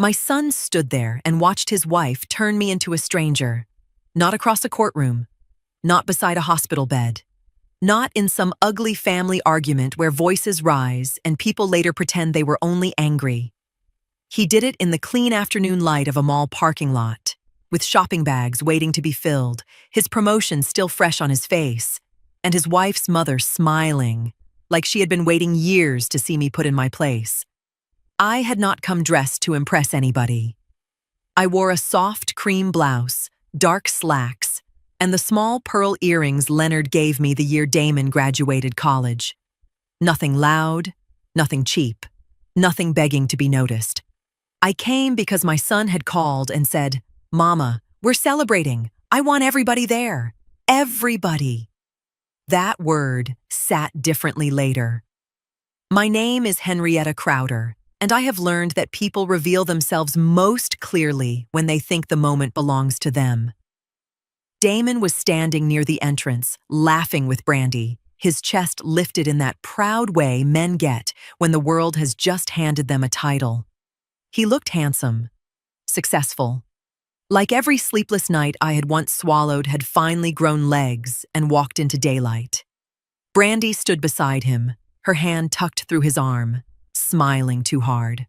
My son stood there and watched his wife turn me into a stranger. Not across a courtroom, not beside a hospital bed, not in some ugly family argument where voices rise and people later pretend they were only angry. He did it in the clean afternoon light of a mall parking lot, with shopping bags waiting to be filled, his promotion still fresh on his face, and his wife's mother smiling, like she had been waiting years to see me put in my place. I had not come dressed to impress anybody. I wore a soft cream blouse, dark slacks, and the small pearl earrings Leonard gave me the year Damon graduated college. Nothing loud, nothing cheap, nothing begging to be noticed. I came because my son had called and said, "Mama, we're celebrating. I want everybody there. Everybody." That word sat differently later. My name is Henrietta Crowder, and I have learned that people reveal themselves most clearly when they think the moment belongs to them. Damon was standing near the entrance, laughing with Brandy, his chest lifted in that proud way men get when the world has just handed them a title. He looked handsome, successful. Like every sleepless night I had once swallowed had finally grown legs and walked into daylight. Brandy stood beside him, her hand tucked through his arm, smiling too hard.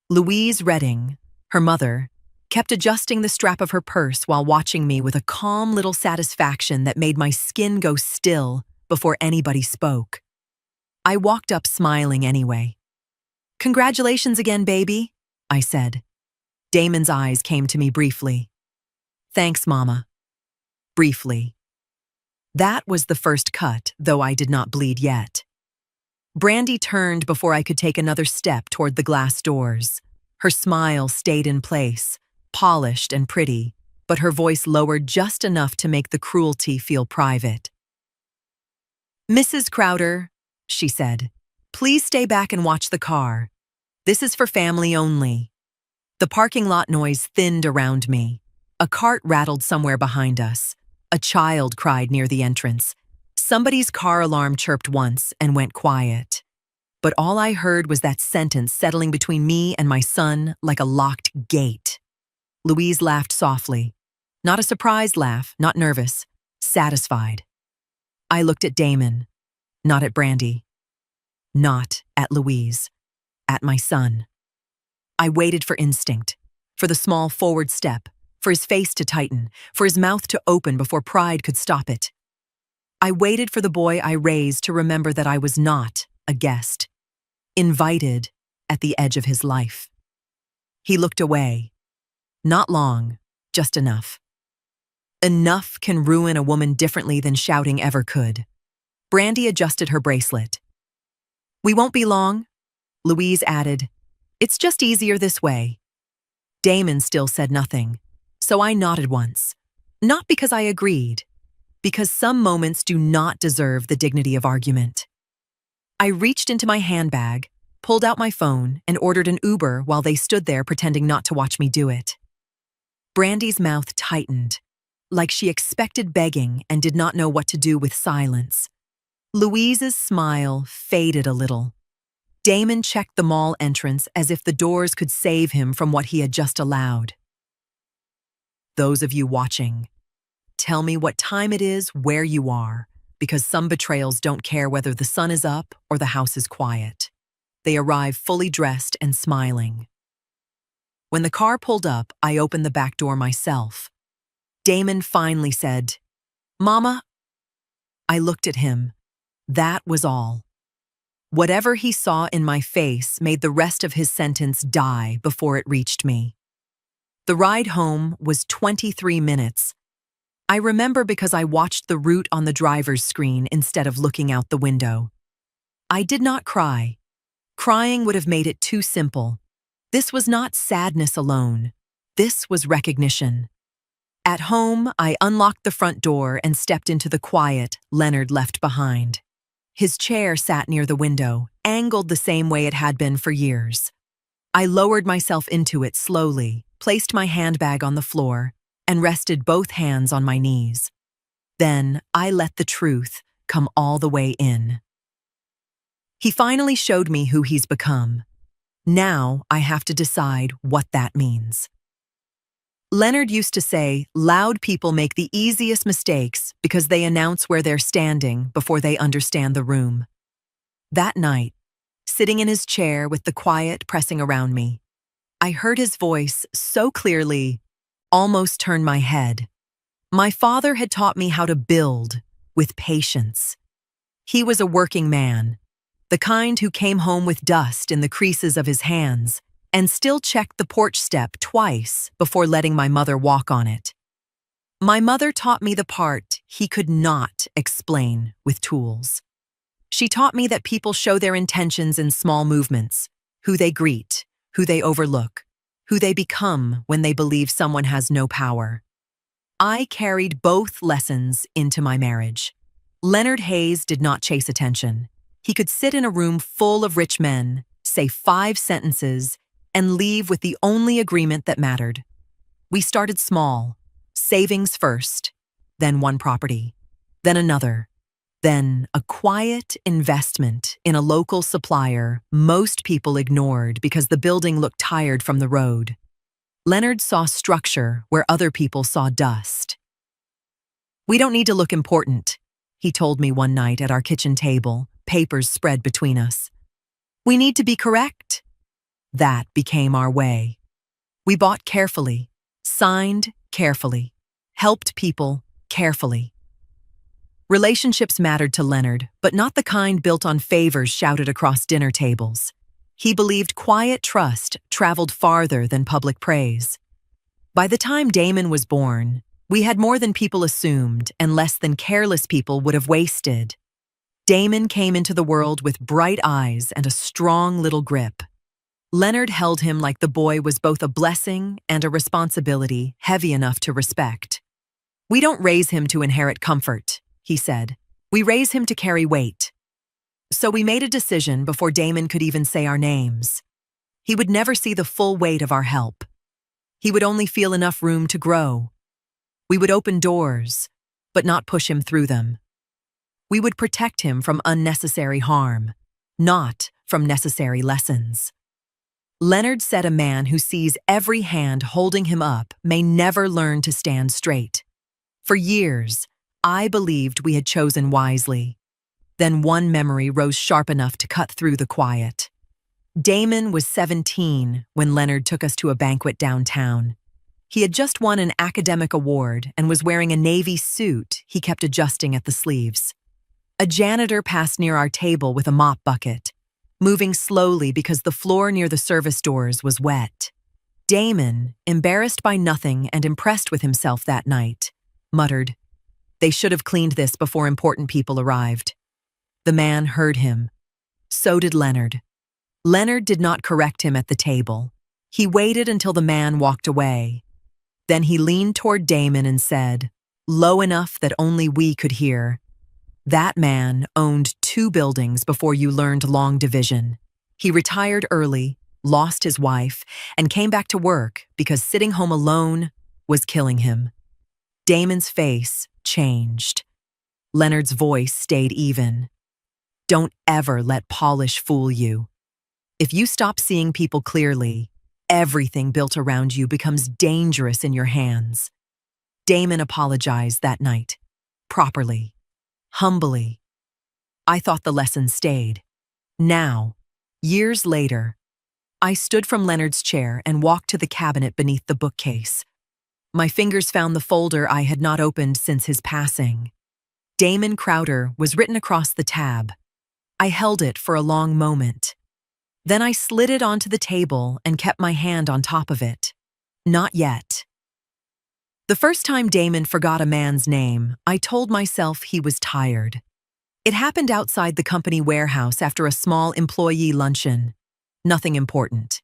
Louise Redding, her mother, kept adjusting the strap of her purse while watching me with a calm little satisfaction that made my skin go still before anybody spoke. I walked up smiling anyway. "Congratulations again, baby," I said. Damon's eyes came to me briefly. "Thanks, Mama." Briefly. That was the first cut, though I did not bleed yet. Brandy turned before I could take another step toward the glass doors. Her smile stayed in place, polished and pretty, but her voice lowered just enough to make the cruelty feel private. "Mrs. Crowder," she said, "please stay back and watch the car. This is for family only." The parking lot noise thinned around me. A cart rattled somewhere behind us. A child cried near the entrance. Somebody's car alarm chirped once and went quiet. But all I heard was that sentence settling between me and my son like a locked gate. Louise laughed softly. Not a surprised laugh, not nervous, satisfied. I looked at Damon, not at Brandy, not at Louise, at my son. I waited for instinct, for the small forward step, for his face to tighten, for his mouth to open before pride could stop it. I waited for the boy I raised to remember that I was not a guest, invited at the edge of his life. He looked away. Not long, just enough. Enough can ruin a woman differently than shouting ever could. Brandy adjusted her bracelet. "We won't be long," Louise added. "It's just easier this way." Damon still said nothing, so I nodded once. Not because I agreed, because some moments do not deserve the dignity of argument. I reached into my handbag, pulled out my phone, and ordered an Uber while they stood there pretending not to watch me do it. Brandy's mouth tightened, like she expected begging and did not know what to do with silence. Louise's smile faded a little. Damon checked the mall entrance as if the doors could save him from what he had just allowed. Those of you watching, tell me what time it is where you are, because some betrayals don't care whether the sun is up or the house is quiet. They arrive fully dressed and smiling. When the car pulled up, I opened the back door myself. Damon finally said, "Mama." I looked at him. That was all. Whatever he saw in my face made the rest of his sentence die before it reached me. The ride home was 23 minutes. I remember because I watched the route on the driver's screen instead of looking out the window. I did not cry. Crying would have made it too simple. This was not sadness alone. This was recognition. At home, I unlocked the front door and stepped into the quiet Leonard left behind. His chair sat near the window, angled the same way it had been for years. I lowered myself into it slowly, placed my handbag on the floor, and rested both hands on my knees. Then I let the truth come all the way in. He finally showed me who he's become. Now I have to decide what that means. Leonard used to say, loud people make the easiest mistakes because they announce where they're standing before they understand the room. That night, sitting in his chair with the quiet pressing around me, I heard his voice so clearly, almost turned my head. My father had taught me how to build with patience. He was a working man, the kind who came home with dust in the creases of his hands and still checked the porch step twice before letting my mother walk on it. My mother taught me the part he could not explain with tools. She taught me that people show their intentions in small movements, who they greet, who they overlook, who they become when they believe someone has no power. I carried both lessons into my marriage. Leonard Hayes did not chase attention. He could sit in a room full of rich men, say 5 sentences, and leave with the only agreement that mattered. We started small, savings first, then one property, then another, then a quiet investment in a local supplier most people ignored because the building looked tired from the road. Leonard saw structure where other people saw dust. "We don't need to look important," he told me one night at our kitchen table, papers spread between us. "We need to be correct." That became our way. We bought carefully, signed carefully, helped people carefully. Relationships mattered to Leonard, but not the kind built on favors shouted across dinner tables. He believed quiet trust traveled farther than public praise. By the time Damon was born, we had more than people assumed and less than careless people would have wasted. Damon came into the world with bright eyes and a strong little grip. Leonard held him like the boy was both a blessing and a responsibility heavy enough to respect. "We don't raise him to inherit comfort," he said. "We raise him to carry weight." So we made a decision before Damon could even say our names. He would never see the full weight of our help. He would only feel enough room to grow. We would open doors, but not push him through them. We would protect him from unnecessary harm, not from necessary lessons. Leonard said a man who sees every hand holding him up may never learn to stand straight. For years, I believed we had chosen wisely. Then one memory rose sharp enough to cut through the quiet. Damon was 17 when Leonard took us to a banquet downtown. He had just won an academic award and was wearing a navy suit he kept adjusting at the sleeves. A janitor passed near our table with a mop bucket, moving slowly because the floor near the service doors was wet. Damon, embarrassed by nothing and impressed with himself that night, muttered, "They should have cleaned this before important people arrived." The man heard him. So did Leonard. Leonard did not correct him at the table. He waited until the man walked away. Then he leaned toward Damon and said, low enough that only we could hear, "That man owned 2 buildings before you learned long division. He retired early, lost his wife, and came back to work because sitting home alone was killing him." Damon's face changed. Leonard's voice stayed even. "Don't ever let polish fool you. If you stop seeing people clearly, everything built around you becomes dangerous in your hands." Damon apologized that night, properly, humbly. I thought the lesson stayed. Now, years later, I stood from Leonard's chair and walked to the cabinet beneath the bookcase. My fingers found the folder I had not opened since his passing. Damon Crowder was written across the tab. I held it for a long moment. Then I slid it onto the table and kept my hand on top of it. Not yet. The first time Damon forgot a man's name, I told myself he was tired. It happened outside the company warehouse after a small employee luncheon. Nothing important.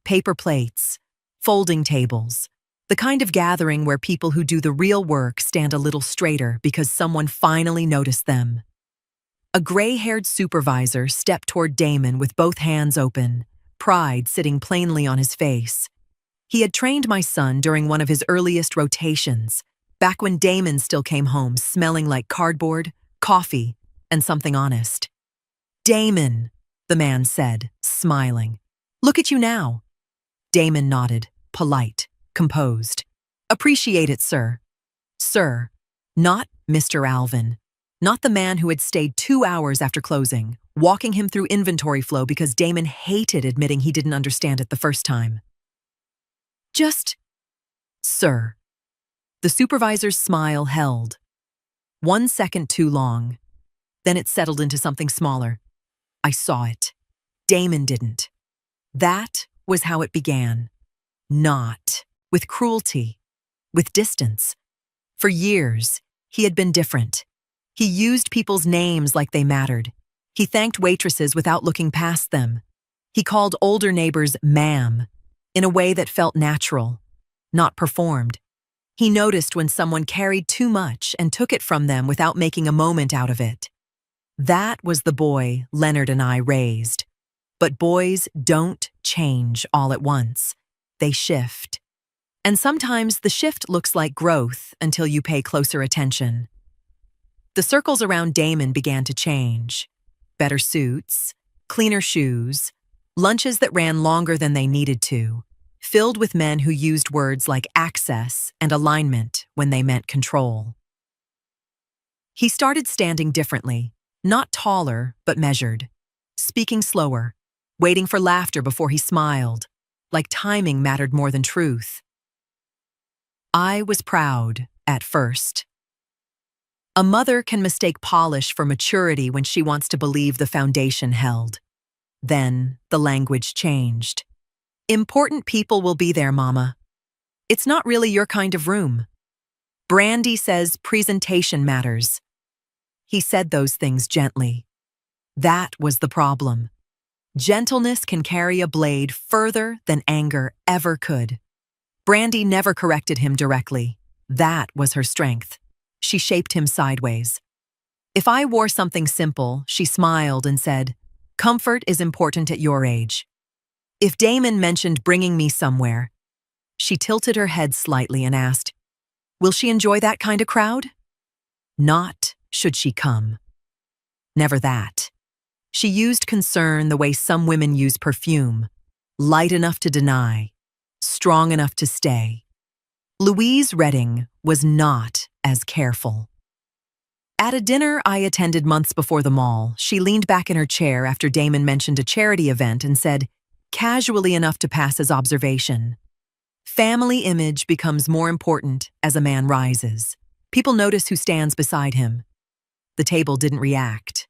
Paper plates, folding tables, the kind of gathering where people who do the real work stand a little straighter because someone finally noticed them. A gray-haired supervisor stepped toward Damon with both hands open, pride sitting plainly on his face. He had trained my son during one of his earliest rotations, back when Damon still came home smelling like cardboard, coffee, and something honest. "Damon," the man said, smiling. Look at you now. Damon nodded, polite, composed. Appreciate it, sir. Sir, not Mr. Alvin. Not the man who had stayed 2 hours after closing, walking him through inventory flow because Damon hated admitting he didn't understand it the first time. Just, sir. The supervisor's smile held. 1 second too long. Then it settled into something smaller. I saw it. Damon didn't. That was how it began. Not with cruelty, with distance. For years, he had been different. He used people's names like they mattered. He thanked waitresses without looking past them. He called older neighbors ma'am, in a way that felt natural, not performed. He noticed when someone carried too much and took it from them without making a moment out of it. That was the boy Leonard and I raised. But boys don't change all at once. They shift. And sometimes the shift looks like growth until you pay closer attention. The circles around Damon began to change. Better suits, cleaner shoes, lunches that ran longer than they needed to, filled with men who used words like access and alignment when they meant control. He started standing differently, not taller, but measured, speaking slower, waiting for laughter before he smiled, like timing mattered more than truth. I was proud at first. A mother can mistake polish for maturity when she wants to believe the foundation held. Then the language changed. Important people will be there, Mama. It's not really your kind of room. Brandy says presentation matters. He said those things gently. That was the problem. Gentleness can carry a blade further than anger ever could. Brandy never corrected him directly. That was her strength. She shaped him sideways. If I wore something simple, she smiled and said, "Comfort is important at your age." If Damon mentioned bringing me somewhere, she tilted her head slightly and asked, "Will she enjoy that kind of crowd?" Not should she come. Never that. She used concern the way some women use perfume, light enough to deny, strong enough to stay. Louise Redding was not as careful. At a dinner I attended months before the mall, she leaned back in her chair after Damon mentioned a charity event and said, casually enough to pass as observation, "Family image becomes more important as a man rises. People notice who stands beside him." The table didn't react.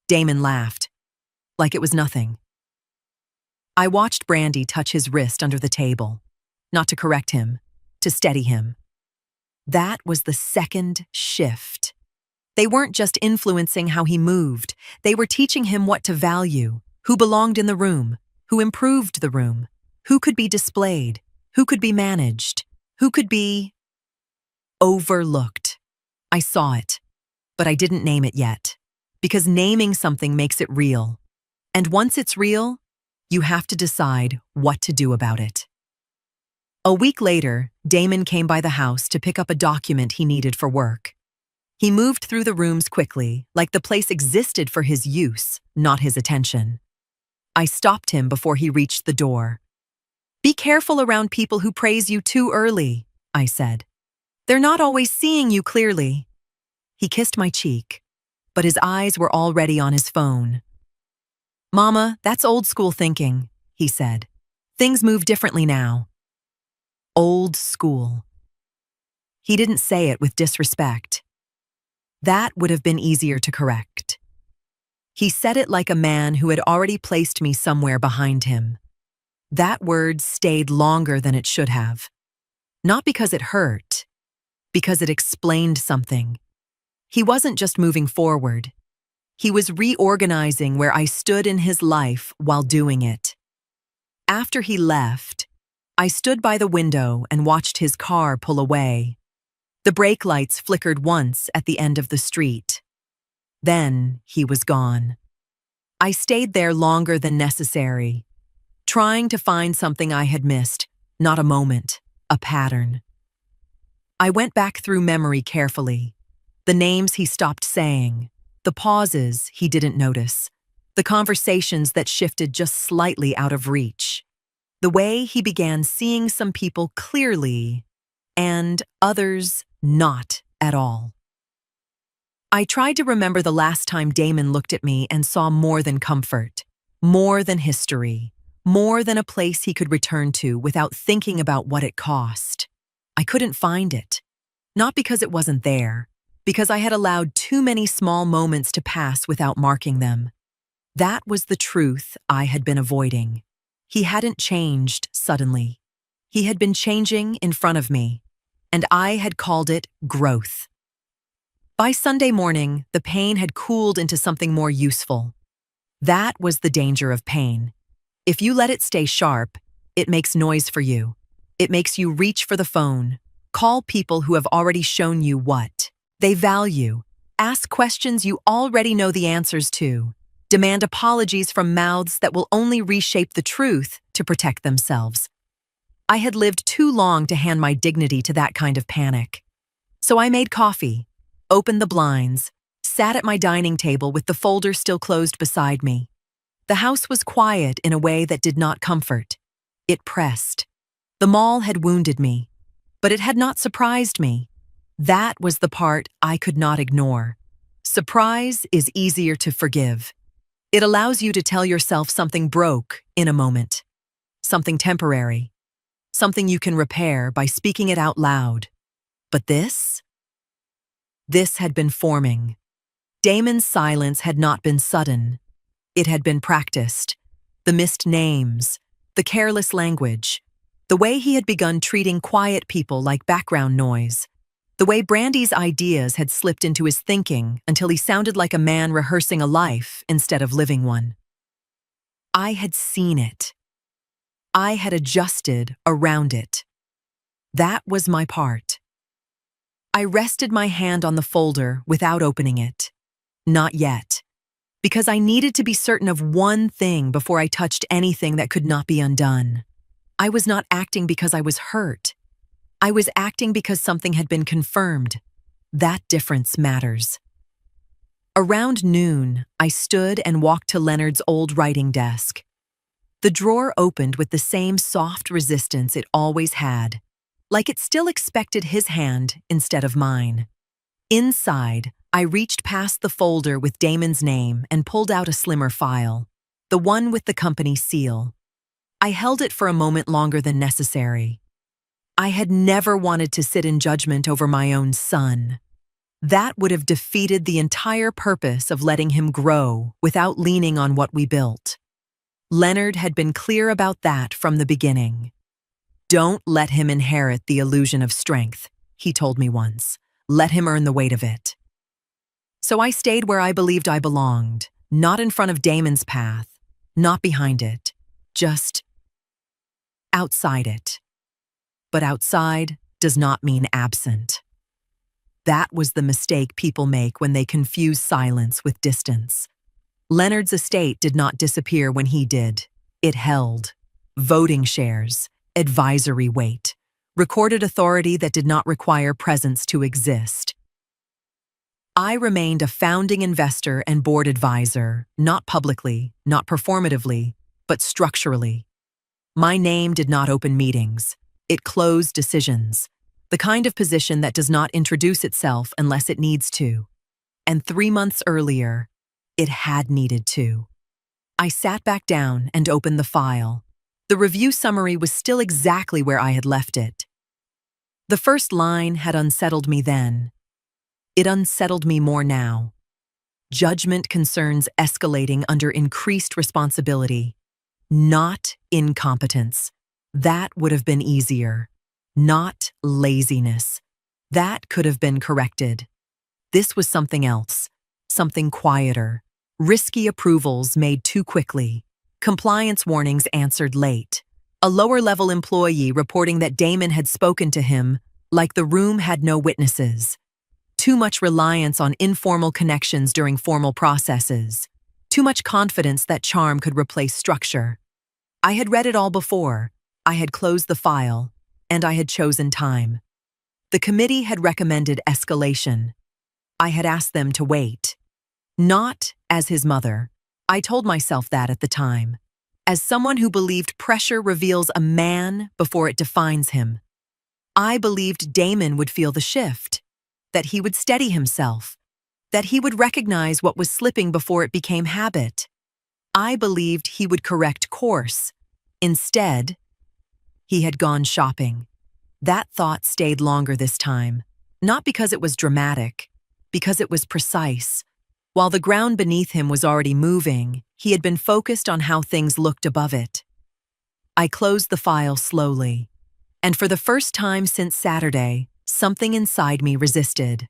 Damon laughed, like it was nothing. I watched Brandy touch his wrist under the table, not to correct him, to steady him. That was the second shift. They weren't just influencing how he moved, they were teaching him what to value, who belonged in the room, who improved the room, who could be displayed, who could be managed, who could be overlooked. I saw it, but I didn't name it yet, because naming something makes it real. And once it's real, you have to decide what to do about it. A week later, Damon came by the house to pick up a document he needed for work. He moved through the rooms quickly, like the place existed for his use, not his attention. I stopped him before he reached the door. "Be careful around people who praise you too early," I said. "They're not always seeing you clearly." He kissed my cheek, but his eyes were already on his phone. "Mama, that's old school thinking," he said. "Things move differently now." Old school. He didn't say it with disrespect. That would have been easier to correct. He said it like a man who had already placed me somewhere behind him. That word stayed longer than it should have. Not because it hurt, because it explained something. He wasn't just moving forward. He was reorganizing where I stood in his life while doing it. After he left, I stood by the window and watched his car pull away. The brake lights flickered once at the end of the street. Then he was gone. I stayed there longer than necessary, trying to find something I had missed, not a moment, a pattern. I went back through memory carefully. The names he stopped saying, the pauses he didn't notice, The conversations that shifted just slightly out of reach. The way he began seeing some people clearly and others not at all. I tried to remember the last time Damon looked at me and saw more than comfort, more than history, more than a place he could return to without thinking about what it cost. I couldn't find it. Not because it wasn't there, because I had allowed too many small moments to pass without marking them. That was the truth I had been avoiding. He hadn't changed suddenly. He had been changing in front of me, and I had called it growth. By Sunday morning, the pain had cooled into something more useful. That was the danger of pain. If you let it stay sharp, it makes noise for you. It makes you reach for the phone, call people who have already shown you what they value, ask questions you already know the answers to, demand apologies from mouths that will only reshape the truth to protect themselves. I had lived too long to hand my dignity to that kind of panic. So I made coffee, opened the blinds, sat at my dining table with the folder still closed beside me. The house was quiet in a way that did not comfort. It pressed. The mall had wounded me, but it had not surprised me. That was the part I could not ignore. Surprise is easier to forgive. It allows you to tell yourself something broke in a moment, something temporary, something you can repair by speaking it out loud. But this had been forming. Damon's silence had not been sudden. It had been practiced. The missed names, the careless language, the way he had begun treating quiet people like background noise, the way Brandy's ideas had slipped into his thinking until he sounded like a man rehearsing a life instead of living one. I had seen it. I had adjusted around it. That was my part. I rested my hand on the folder without opening it. Not yet. Because I needed to be certain of one thing before I touched anything that could not be undone. I was not acting because I was hurt. I was acting because something had been confirmed. That difference matters. Around noon, I stood and walked to Leonard's old writing desk. The drawer opened with the same soft resistance it always had, like it still expected his hand instead of mine. Inside, I reached past the folder with Damon's name and pulled out a slimmer file, the one with the company seal. I held it for a moment longer than necessary. I had never wanted to sit in judgment over my own son. That would have defeated the entire purpose of letting him grow without leaning on what we built. Leonard had been clear about that from the beginning. Don't let him inherit the illusion of strength, he told me once. Let him earn the weight of it. So I stayed where I believed I belonged, not in front of Damon's path, not behind it, just outside it. But outside does not mean absent. That was the mistake people make when they confuse silence with distance. Leonard's estate did not disappear when he did. It held voting shares, advisory weight, recorded authority that did not require presence to exist. I remained a founding investor and board advisor, not publicly, not performatively, but structurally. My name did not open meetings. It closed decisions, the kind of position that does not introduce itself unless it needs to. And 3 months earlier, it had needed to. I sat back down and opened the file. The review summary was still exactly where I had left it. The first line had unsettled me then. It unsettled me more now. Judgment concerns escalating under increased responsibility, not incompetence. That would have been easier. Not laziness. That could have been corrected. This was something else, something quieter. Risky approvals made too quickly. Compliance warnings answered late. A lower-level employee reporting that Damon had spoken to him like the room had no witnesses. Too much reliance on informal connections during formal processes. Too much confidence that charm could replace structure. I had read it all before. I had closed the file, and I had chosen time. The committee had recommended escalation. I had asked them to wait. Not as his mother, I told myself that at the time, as someone who believed pressure reveals a man before it defines him. I believed Damon would feel the shift, that he would steady himself, that he would recognize what was slipping before it became habit. I believed he would correct course. Instead, he had gone shopping. That thought stayed longer this time, not because it was dramatic, because it was precise. While the ground beneath him was already moving, he had been focused on how things looked above it. I closed the file slowly, and for the first time since Saturday, something inside me resisted.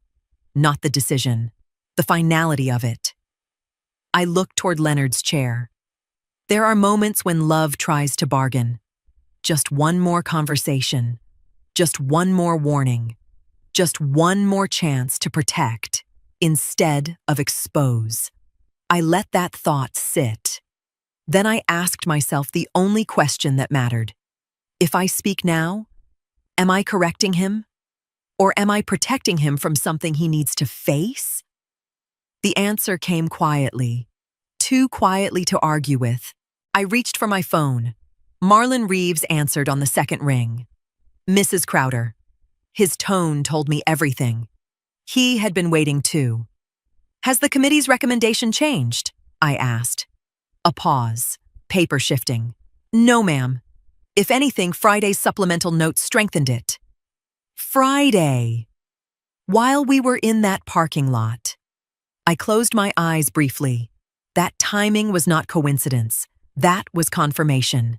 Not the decision, the finality of it. I looked toward Leonard's chair. There are moments when love tries to bargain. Just one more conversation, just one more warning, just one more chance to protect instead of expose. I let that thought sit. Then I asked myself the only question that mattered. If I speak now, am I correcting him? Or am I protecting him from something he needs to face? The answer came quietly, too quietly to argue with. I reached for my phone. Marlon Reeves answered on the second ring. Mrs. Crowder. His tone told me everything. He had been waiting too. Has the committee's recommendation changed? I asked. A pause, paper shifting. No, ma'am. If anything, Friday's supplemental notes strengthened it. Friday. While we were in that parking lot, I closed my eyes briefly. That timing was not coincidence. That was confirmation.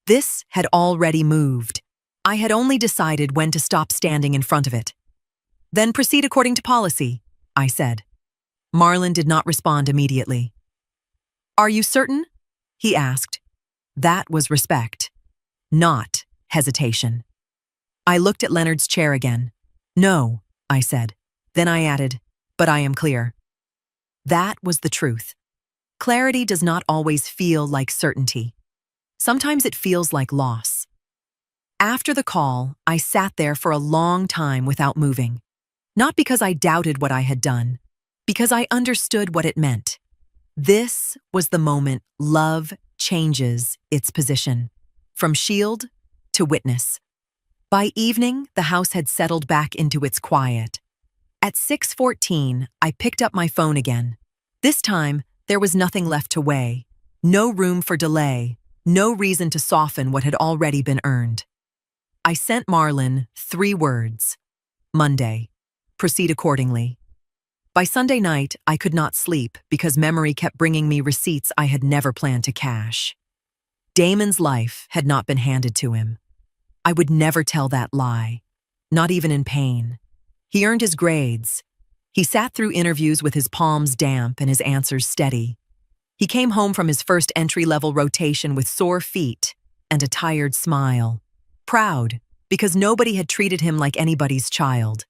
This had already moved. I had only decided when to stop standing in front of it. Then proceed according to policy, I said. Marlon did not respond immediately. Are you certain? He asked. That was respect, not hesitation. I looked at Leonard's chair again. No, I said. Then I added, but I am clear. That was the truth. Clarity does not always feel like certainty. Sometimes it feels like loss. After the call, I sat there for a long time without moving. Not because I doubted what I had done, because I understood what it meant. This was the moment love changes its position, from shield to witness. By evening, the house had settled back into its quiet. At 6:14, I picked up my phone again. This time, there was nothing left to weigh, no room for delay, no reason to soften what had already been earned. I sent Marlon 3 words. Monday. Proceed accordingly. By Sunday night, I could not sleep because memory kept bringing me receipts I had never planned to cash. Damon's life had not been handed to him. I would never tell that lie, not even in pain. He earned his grades. He sat through interviews with his palms damp and his answers steady. He came home from his first entry-level rotation with sore feet and a tired smile. Proud, because nobody had treated him like anybody's child.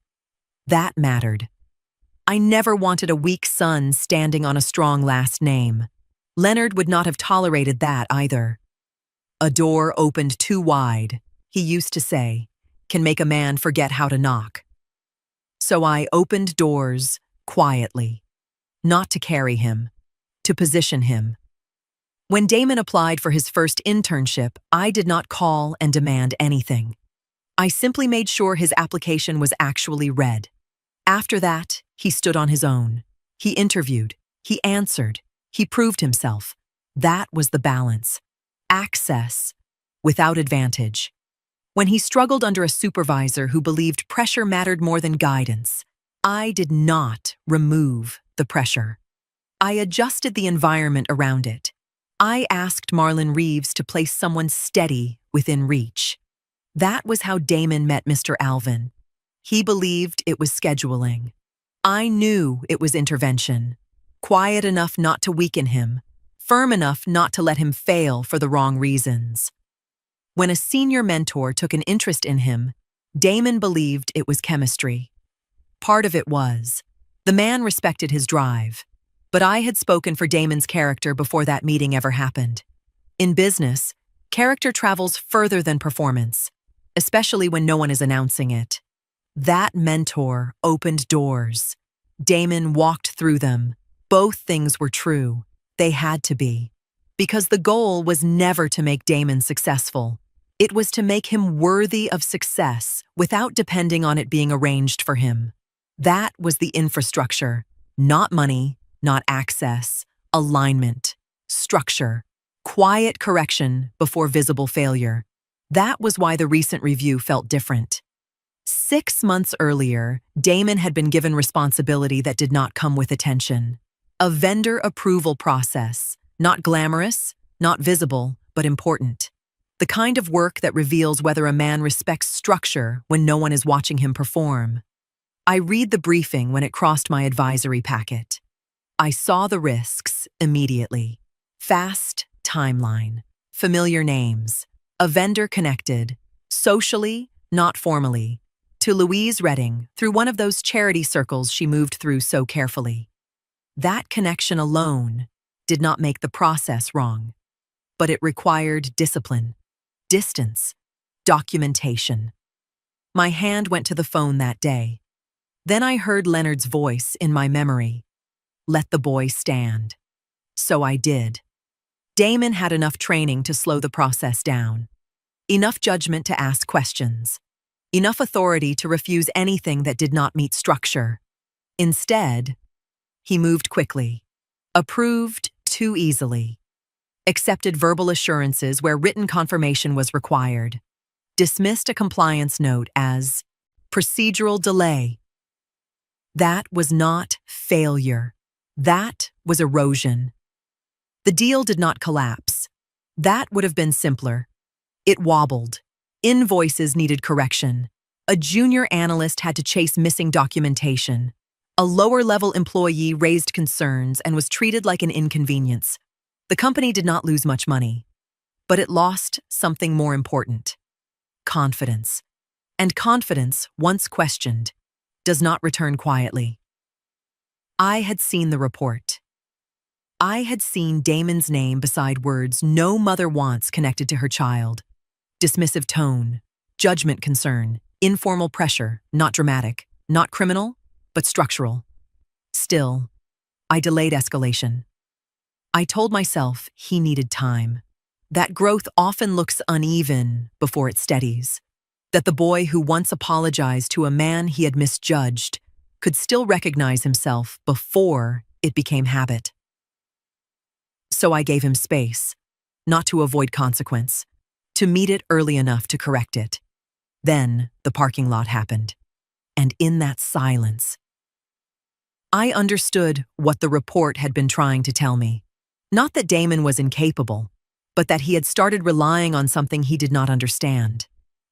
That mattered. I never wanted a weak son standing on a strong last name. Leonard would not have tolerated that either. A door opened too wide, he used to say, can make a man forget how to knock. So I opened doors quietly, not to carry him, to position him. When Damon applied for his first internship, I did not call and demand anything. I simply made sure his application was actually read. After that, he stood on his own. He interviewed, he answered, he proved himself. That was the balance. Access without advantage. When he struggled under a supervisor who believed pressure mattered more than guidance, I did not remove the pressure. I adjusted the environment around it. I asked Marlon Reeves to place someone steady within reach. That was how Damon met Mr. Alvin. He believed it was scheduling. I knew it was intervention. Quiet enough not to weaken him, firm enough not to let him fail for the wrong reasons. When a senior mentor took an interest in him, Damon believed it was chemistry. Part of it was. The man respected his drive. But I had spoken for Damon's character before that meeting ever happened. In business, character travels further than performance, especially when no one is announcing it. That mentor opened doors. Damon walked through them. Both things were true. They had to be. Because the goal was never to make Damon successful. It was to make him worthy of success without depending on it being arranged for him. That was the infrastructure, not money, not access, alignment, structure, quiet correction before visible failure. That was why the recent review felt different. 6 months earlier, Damon had been given responsibility that did not come with attention. A vendor approval process, not glamorous, not visible, but important. The kind of work that reveals whether a man respects structure when no one is watching him perform. I read the briefing when it crossed my advisory packet. I saw the risks immediately. Fast timeline, familiar names, a vendor connected, socially, not formally, to Louise Redding through one of those charity circles she moved through so carefully. That connection alone did not make the process wrong, but it required discipline, distance, documentation. My hand went to the phone that day. Then I heard Leonard's voice in my memory. Let the boy stand. So I did. Damon had enough training to slow the process down, enough judgment to ask questions, enough authority to refuse anything that did not meet structure. Instead, he moved quickly, approved too easily, accepted verbal assurances where written confirmation was required, dismissed a compliance note as procedural delay. That was not failure. That was erosion. The deal did not collapse. That would have been simpler. It wobbled. Invoices needed correction. A junior analyst had to chase missing documentation. A lower-level employee raised concerns and was treated like an inconvenience. The company did not lose much money, but it lost something more important: confidence. And confidence, once questioned, does not return quietly. I had seen the report. I had seen Damon's name beside words no mother wants connected to her child. Dismissive tone, judgment concern, informal pressure, not dramatic, not criminal, but structural. Still, I delayed escalation. I told myself he needed time, that growth often looks uneven before it steadies, that the boy who once apologized to a man he had misjudged could still recognize himself before it became habit. So I gave him space, not to avoid consequence, to meet it early enough to correct it. Then the parking lot happened, and in that silence, I understood what the report had been trying to tell me. Not that Damon was incapable, but that he had started relying on something he did not understand.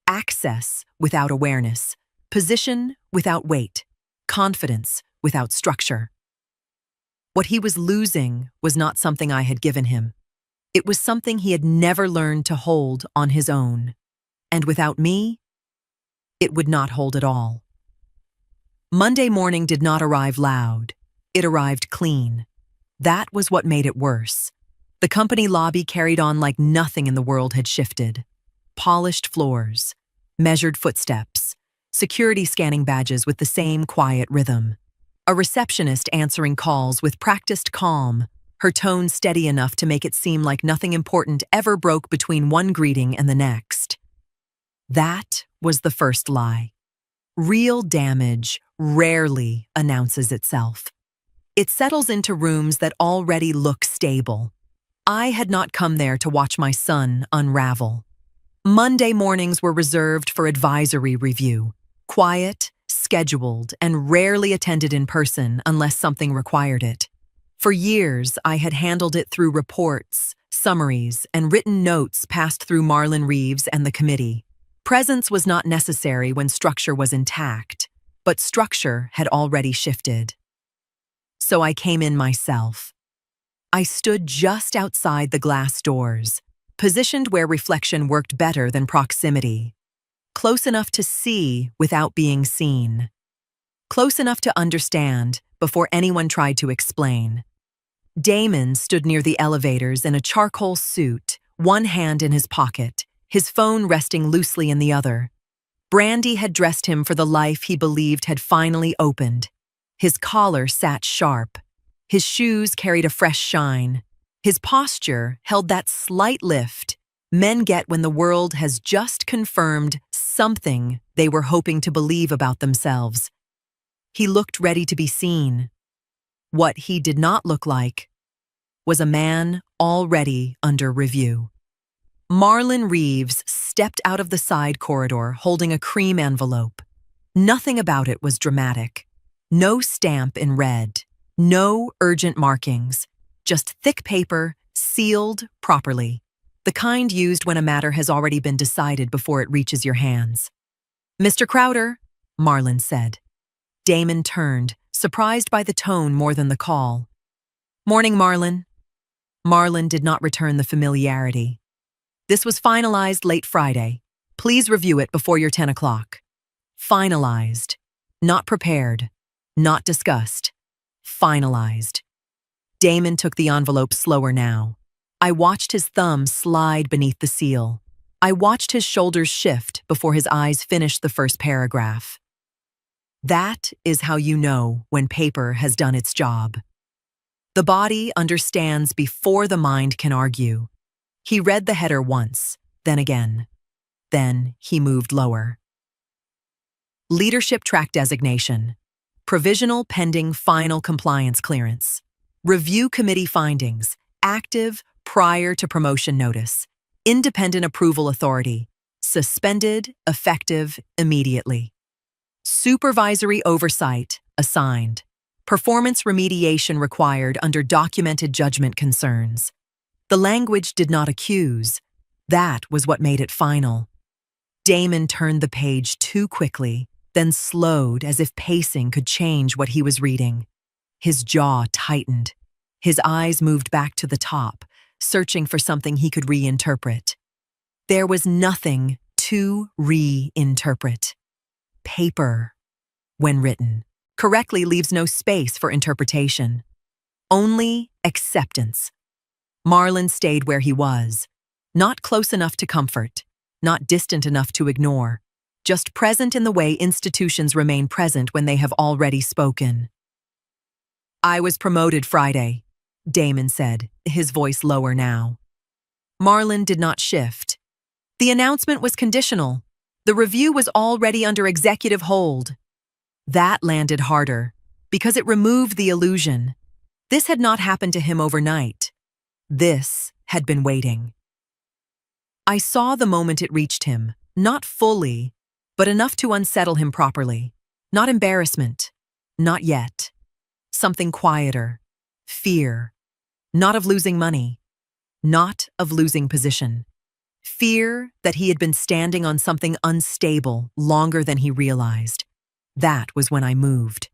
Access without awareness, position without weight, confidence without structure. What he was losing was not something I had given him. It was something he had never learned to hold on his own. And without me, it would not hold at all. Monday morning did not arrive loud. It arrived clean. That was what made it worse. The company lobby carried on like nothing in the world had shifted. Polished floors, measured footsteps, security scanning badges with the same quiet rhythm. A receptionist answering calls with practiced calm, her tone steady enough to make it seem like nothing important ever broke between one greeting and the next. That was the first lie. Real damage rarely announces itself. It settles into rooms that already look stable. I had not come there to watch my son unravel. Monday mornings were reserved for advisory review, quiet, scheduled, and rarely attended in person unless something required it. For years, I had handled it through reports, summaries, and written notes passed through Marlon Reeves and the committee. Presence was not necessary when structure was intact, but structure had already shifted. So I came in myself. I stood just outside the glass doors, positioned where reflection worked better than proximity. Close enough to see without being seen. Close enough to understand before anyone tried to explain. Damon stood near the elevators in a charcoal suit, one hand in his pocket, his phone resting loosely in the other. Brandy had dressed him for the life he believed had finally opened. His collar sat sharp. His shoes carried a fresh shine. His posture held that slight lift men get when the world has just confirmed something they were hoping to believe about themselves. He looked ready to be seen. What he did not look like was a man already under review. Marlon Reeves stepped out of the side corridor holding a cream envelope. Nothing about it was dramatic. No stamp in red. No urgent markings. Just thick paper, sealed properly. The kind used when a matter has already been decided before it reaches your hands. "Mr. Crowder," Marlon said. Damon turned, surprised by the tone more than the call. "Morning, Marlon." Marlon did not return the familiarity. "This was finalized late Friday. Please review it before your 10 o'clock. Finalized. Not prepared. Not discussed. Finalized. Damon took the envelope slower now. I watched his thumb slide beneath the seal. I watched his shoulders shift before his eyes finished the first paragraph. That is how you know when paper has done its job. The body understands before the mind can argue. He read the header once, then again. Then he moved lower. Leadership track designation. Provisional pending final compliance clearance. Review committee findings. Active prior to promotion notice. Independent approval authority. Suspended, effective immediately. Supervisory oversight assigned. Performance remediation required under documented judgment concerns. The language did not accuse. That was what made it final. Damon turned the page too quickly, then slowed as if pacing could change what he was reading. His jaw tightened. His eyes moved back to the top, searching for something he could reinterpret. There was nothing to reinterpret. Paper, when written, correctly leaves no space for interpretation. Only acceptance. Marlon stayed where he was, not close enough to comfort, not distant enough to ignore, just present in the way institutions remain present when they have already spoken. "I was promoted Friday," Damon said, his voice lower now. Marlon did not shift. The announcement was conditional. The review was already under executive hold. That landed harder, because it removed the illusion. This had not happened to him overnight. This had been waiting. I saw the moment it reached him, not fully, but enough to unsettle him properly. Not embarrassment. Not yet. Something quieter. Fear. Not of losing money. Not of losing position. Fear that he had been standing on something unstable longer than he realized. That was when I moved.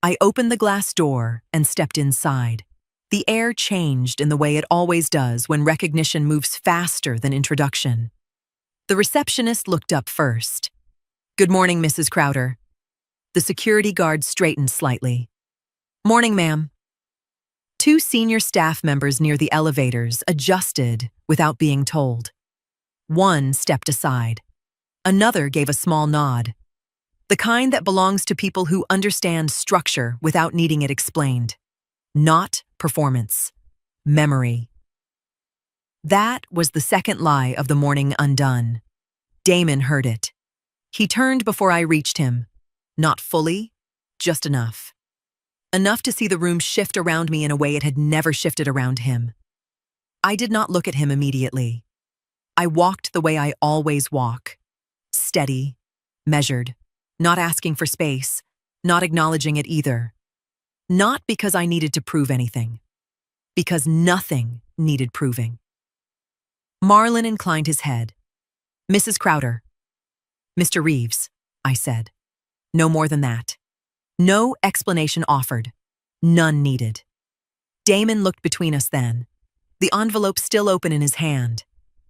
I opened the glass door and stepped inside. The air changed in the way it always does when recognition moves faster than introduction. The receptionist looked up first. "Good morning, Mrs. Crowder." The security guard straightened slightly. "Morning, ma'am." Two senior staff members near the elevators adjusted without being told. One stepped aside. Another gave a small nod. The kind that belongs to people who understand structure without needing it explained. Not performance. Memory. That was the second lie of the morning undone. Damon heard it. He turned before I reached him. Not fully, just enough. Enough to see the room shift around me in a way it had never shifted around him. I did not look at him immediately. I walked the way I always walk. Steady, measured, not asking for space, not acknowledging it either. Not because I needed to prove anything. Because nothing needed proving. Marlon inclined his head. "Mrs. Crowder." "Mr. Reeves," I said. No more than that. No explanation offered. None needed. Damon looked between us then. The envelope still open in his hand.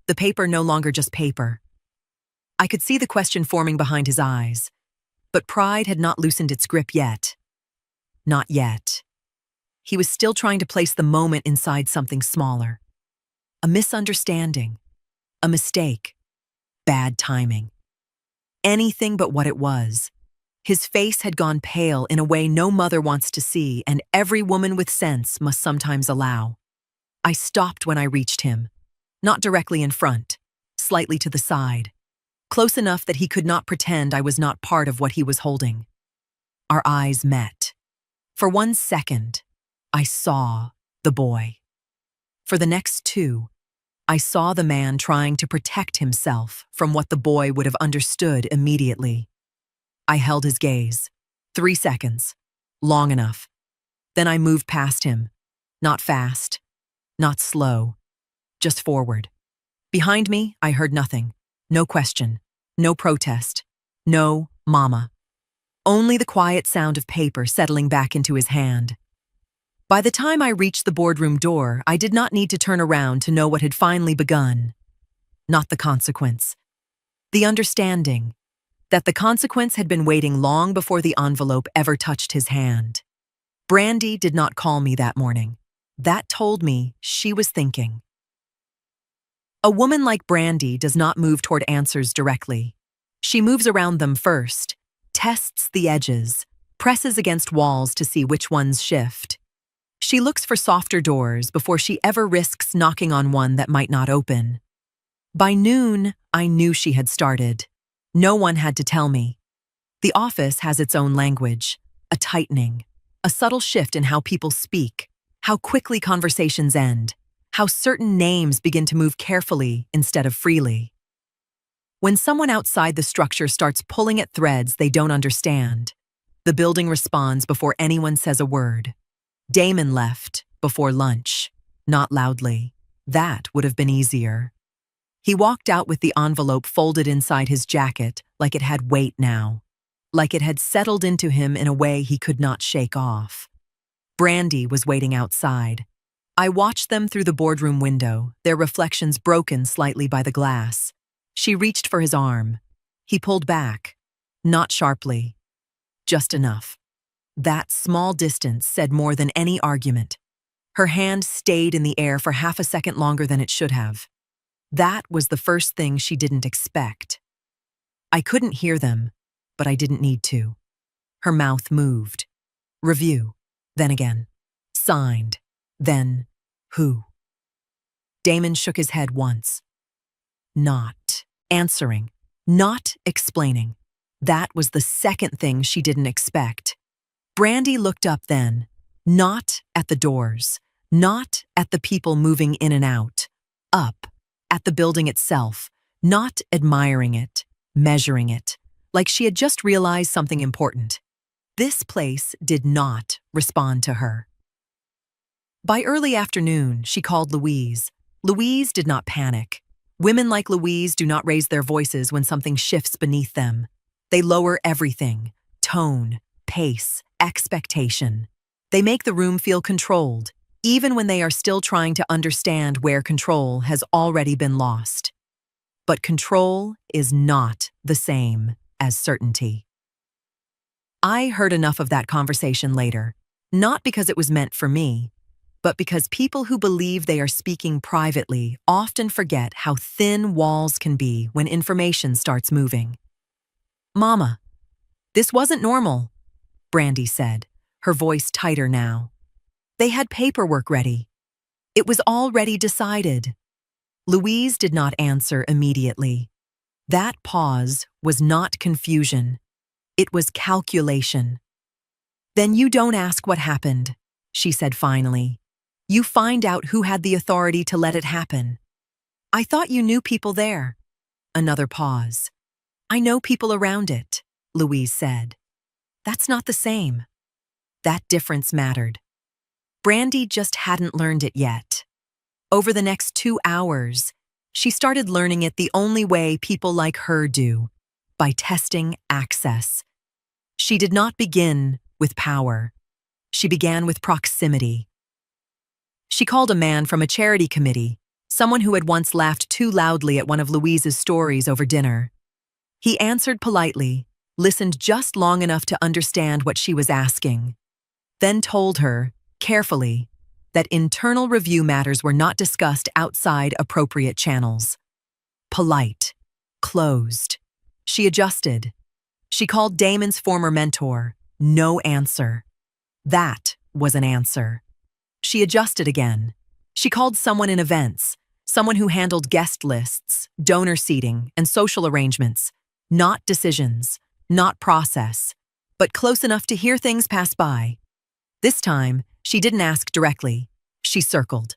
The paper no longer just paper. I could see the question forming behind his eyes. But pride had not loosened its grip yet. Not yet. He was still trying to place the moment inside something smaller. A misunderstanding. A mistake. Bad timing. Anything but what it was. His face had gone pale in a way no mother wants to see and every woman with sense must sometimes allow. I stopped when I reached him, not directly in front, slightly to the side, close enough that he could not pretend I was not part of what he was holding. Our eyes met. For 1 second, I saw the boy. For the next 2, I saw the man trying to protect himself from what the boy would have understood immediately. I held his gaze. 3 seconds. Long enough. Then I moved past him. Not fast. Not slow. Just forward. Behind me, I heard nothing. No question. No protest. No mama. Only the quiet sound of paper settling back into his hand. By the time I reached the boardroom door, I did not need to turn around to know what had finally begun. Not the consequence. The understanding that the consequence had been waiting long before the envelope ever touched his hand. Brandy did not call me that morning. That told me she was thinking. A woman like Brandy does not move toward answers directly. She moves around them first, tests the edges, presses against walls to see which ones shift. She looks for softer doors before she ever risks knocking on one that might not open. By noon, I knew she had started. No one had to tell me. The office has its own language, a tightening, a subtle shift in how people speak, how quickly conversations end, how certain names begin to move carefully instead of freely. When someone outside the structure starts pulling at threads they don't understand, the building responds before anyone says a word. Damon left before lunch, not loudly. That would have been easier. He walked out with the envelope folded inside his jacket like it had weight now, like it had settled into him in a way he could not shake off. Brandy was waiting outside. I watched them through the boardroom window, their reflections broken slightly by the glass. She reached for his arm. He pulled back, not sharply, just enough. That small distance said more than any argument. Her hand stayed in the air for half a second longer than it should have. That was the first thing she didn't expect. I couldn't hear them, but I didn't need to. Her mouth moved. Review. Then again. Signed. Then, who? Damon shook his head once. Not answering. Not explaining. That was the second thing she didn't expect. Brandy looked up then, not at the doors, not at the people moving in and out, up at the building itself, not admiring it, measuring it, like she had just realized something important. This place did not respond to her. By early afternoon, she called Louise. Louise did not panic. Women like Louise do not raise their voices when something shifts beneath them. They lower everything, tone, pace, expectation. They make the room feel controlled, even when they are still trying to understand where control has already been lost. But control is not the same as certainty. I heard enough of that conversation later, not because it was meant for me, but because people who believe they are speaking privately often forget how thin walls can be when information starts moving. "Mama, this wasn't normal," Brandy said, her voice tighter now. They had paperwork ready. It was already decided. Louise did not answer immediately. That pause was not confusion. It was calculation. "Then you don't ask what happened," she said finally. "You find out who had the authority to let it happen." "I thought you knew people there." Another pause. "I know people around it," Louise said. "That's not the same." That difference mattered. Brandy just hadn't learned it yet. Over the next 2 hours, she started learning it the only way people like her do, by testing access. She did not begin with power. She began with proximity. She called a man from a charity committee, someone who had once laughed too loudly at one of Louise's stories over dinner. He answered politely, listened just long enough to understand what she was asking, then told her, carefully, that internal review matters were not discussed outside appropriate channels. Polite. Closed. She adjusted. She called Damon's former mentor. No answer. That was an answer. She adjusted again. She called someone in events, someone who handled guest lists, donor seating, and social arrangements. Not decisions, not process, but close enough to hear things pass by. This time, she didn't ask directly. She circled.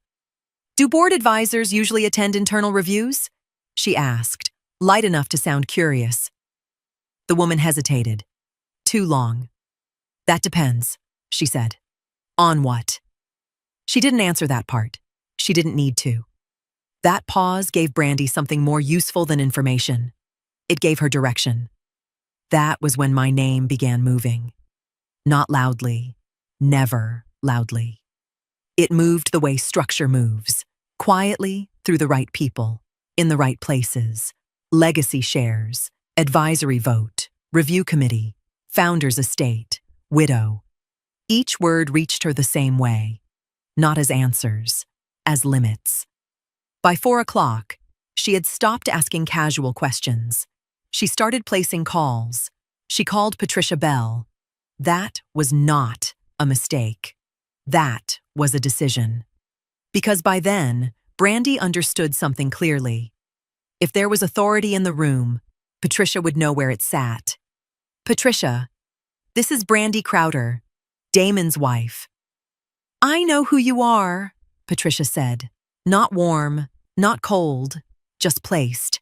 "Do board advisors usually attend internal reviews?" she asked, light enough to sound curious. The woman hesitated. Too long. "That depends," she said. "On what?" She didn't answer that part. She didn't need to. That pause gave Brandy something more useful than information. It gave her direction. That was when my name began moving. Not loudly. Never loudly. It moved the way structure moves, quietly through the right people, in the right places. Legacy shares, advisory vote, review committee, founder's estate, widow. Each word reached her the same way, not as answers, as limits. By 4 o'clock, she had stopped asking casual questions. She started placing calls. She called Patricia Bell. That was not a mistake. That was a decision. Because by then, Brandy understood something clearly. If there was authority in the room, Patricia would know where it sat. "Patricia, this is Brandy Crowder, Damon's wife." "I know who you are," Patricia said. Not warm, not cold, just placed.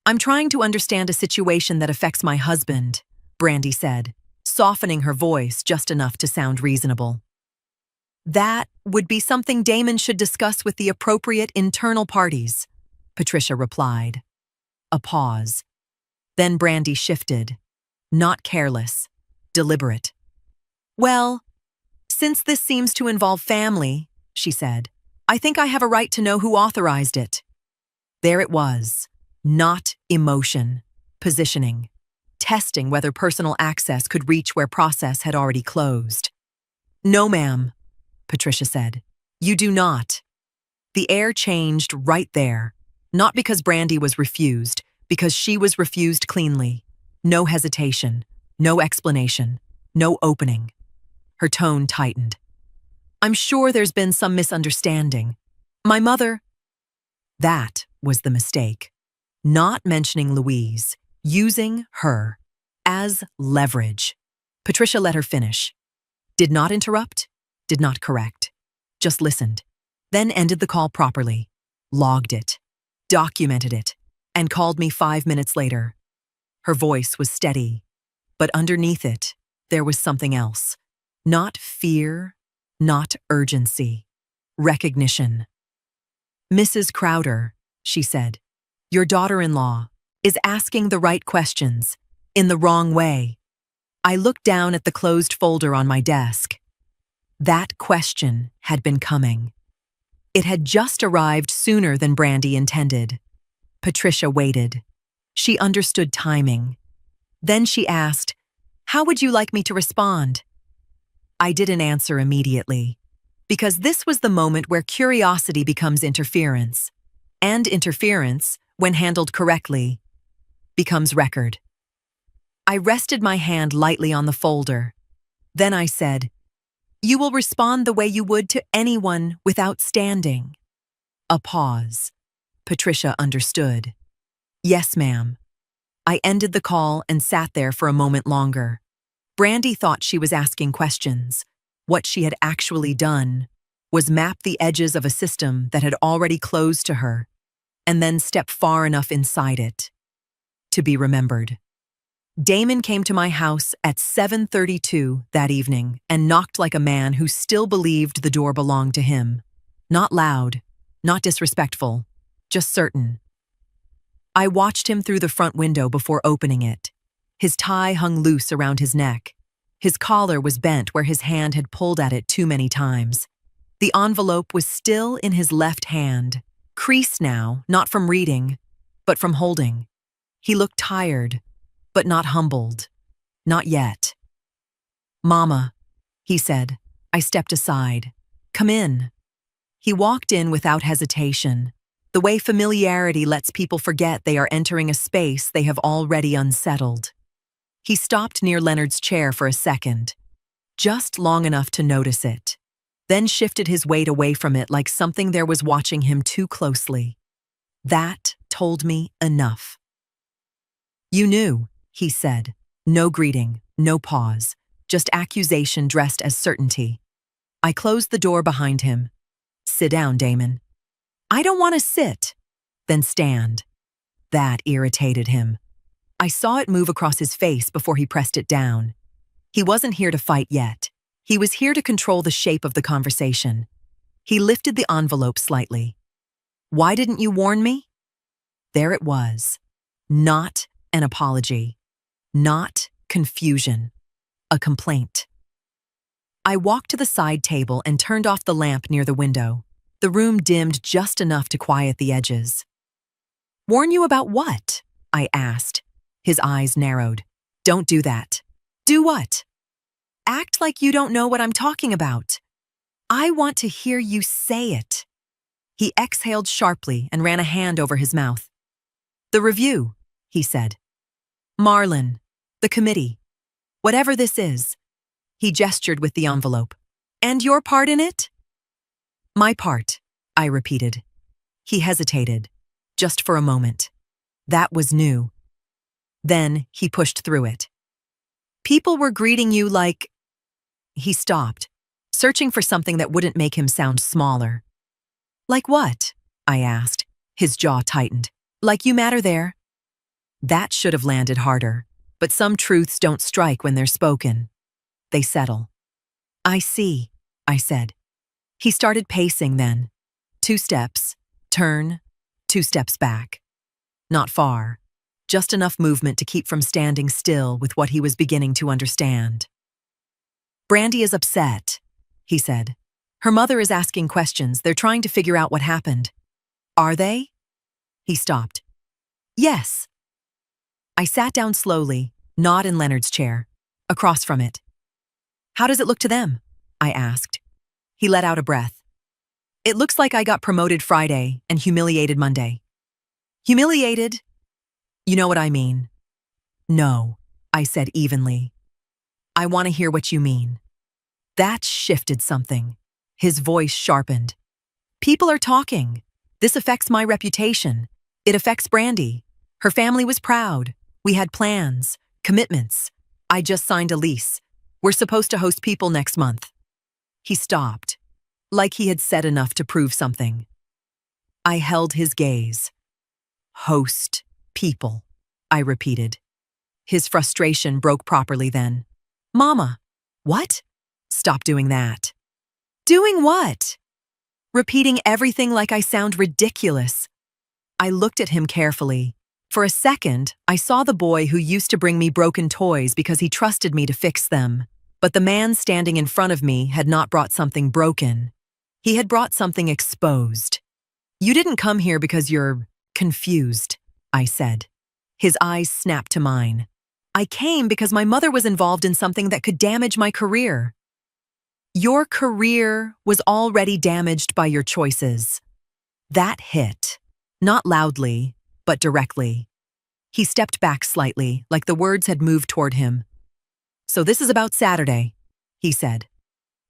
"I'm trying to understand a situation that affects my husband," Brandy said, softening her voice just enough to sound reasonable. "That would be something Damon should discuss with the appropriate internal parties," Patricia replied. A pause. Then Brandy shifted. Not careless, deliberate. "Well, since this seems to involve family," she said, "I think I have a right to know who authorized it." There it was. Not emotion, positioning, testing whether personal access could reach where process had already closed. "No, ma'am," Patricia said. "You do not." The air changed right there, not because Brandy was refused, because she was refused cleanly. No hesitation, no explanation, no opening. Her tone tightened. "I'm sure there's been some misunderstanding. My mother—" That was the mistake. Not mentioning Louise, using her as leverage. Patricia let her finish. Did not interrupt, did not correct. Just listened. Then ended the call properly, logged it, documented it, and called me 5 minutes later. Her voice was steady, but underneath it, there was something else. Not fear, not urgency. Recognition. "Mrs. Crowder," she said, "your daughter-in-law is asking the right questions, in the wrong way." I looked down at the closed folder on my desk. That question had been coming. It had just arrived sooner than Brandy intended. Patricia waited. She understood timing. Then she asked, "How would you like me to respond?" I didn't answer immediately, because this was the moment where curiosity becomes interference, and interference, when handled correctly, becomes record. I rested my hand lightly on the folder. Then I said, "You will respond the way you would to anyone without standing." A pause. Patricia understood. "Yes, ma'am." I ended the call and sat there for a moment longer. Brandy thought she was asking questions. What she had actually done was map the edges of a system that had already closed to her, and then step far enough inside it to be remembered. Damon came to my house at 7:32 that evening and knocked like a man who still believed the door belonged to him. Not loud, not disrespectful, just certain. I watched him through the front window before opening it. His tie hung loose around his neck. His collar was bent where his hand had pulled at it too many times. The envelope was still in his left hand, creased now, not from reading, but from holding. He looked tired, but not humbled. Not yet. "Mama," he said. I stepped aside. "Come in." He walked in without hesitation, the way familiarity lets people forget they are entering a space they have already unsettled. He stopped near Leonard's chair for a second, just long enough to notice it. then shifted his weight away from it like something there was watching him too closely. That told me enough. You knew, he said. No greeting, no pause, just accusation dressed as certainty. I closed the door behind him. Sit down, Damon. I don't want to sit. Then stand. That irritated him. I saw it move across his face before he pressed it down. He wasn't here to fight yet. He was here to control the shape of the conversation. He lifted the envelope slightly. Why didn't you warn me? There it was. Not an apology. Not confusion. A complaint. I walked to the side table and turned off the lamp near the window. The room dimmed just enough to quiet the edges. Warn you about what? I asked. His eyes narrowed. Don't do that. Do what? Act like you don't know what I'm talking about. I want to hear you say it. He exhaled sharply and ran a hand over his mouth. The review, he said. Marlon, the committee, whatever this is. He gestured with the envelope. And your part in it? My part, I repeated. He hesitated, just for a moment. That was new. Then he pushed through it. People were greeting you like... He stopped, searching for something that wouldn't make him sound smaller. Like what? I asked. His jaw tightened. Like you matter there. That should have landed harder, but some truths don't strike when they're spoken. They settle. I see, I said. He started pacing then. 2 steps, turn, 2 steps back. Not far, just enough movement to keep from standing still with what he was beginning to understand. Brandy is upset, he said. Her mother is asking questions. They're trying to figure out what happened. Are they? He stopped. Yes. I sat down slowly, not in Leonard's chair, across from it. How does it look to them? I asked. He let out a breath. It looks like I got promoted Friday and humiliated Monday. Humiliated? You know what I mean. No, I said evenly. I want to hear what you mean. That shifted something. His voice sharpened. People are talking. This affects my reputation. It affects Brandy. Her family was proud. We had plans, commitments. I just signed a lease. We're supposed to host people next month. He stopped, like he had said enough to prove something. I held his gaze. Host people, I repeated. His frustration broke properly then. Mama, what? Stop doing that. Doing what? Repeating everything like I sound ridiculous. I looked at him carefully. For a second, I saw the boy who used to bring me broken toys because he trusted me to fix them. But the man standing in front of me had not brought something broken. He had brought something exposed. You didn't come here because you're confused, I said. His eyes snapped to mine. I came because my mother was involved in something that could damage my career. Your career was already damaged by your choices. That hit, not loudly, but directly. He stepped back slightly, like the words had moved toward him. So this is about Saturday, he said.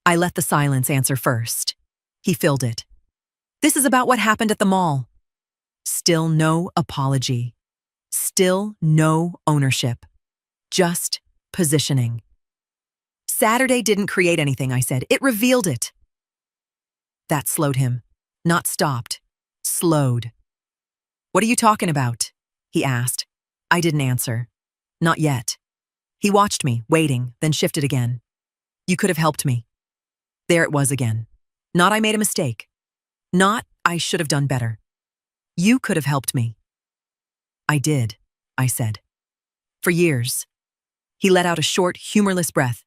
I let the silence answer first. He filled it. This is about what happened at the mall. Still no apology. Still no ownership. Just positioning. Saturday didn't create anything, I said. It revealed it. That slowed him. Not stopped. Slowed. What are you talking about? He asked. I didn't answer. Not yet. He watched me, waiting, then shifted again. You could have helped me. There it was again. Not I made a mistake. Not I should have done better. You could have helped me. I did, I said. For years. He let out a short, humorless breath.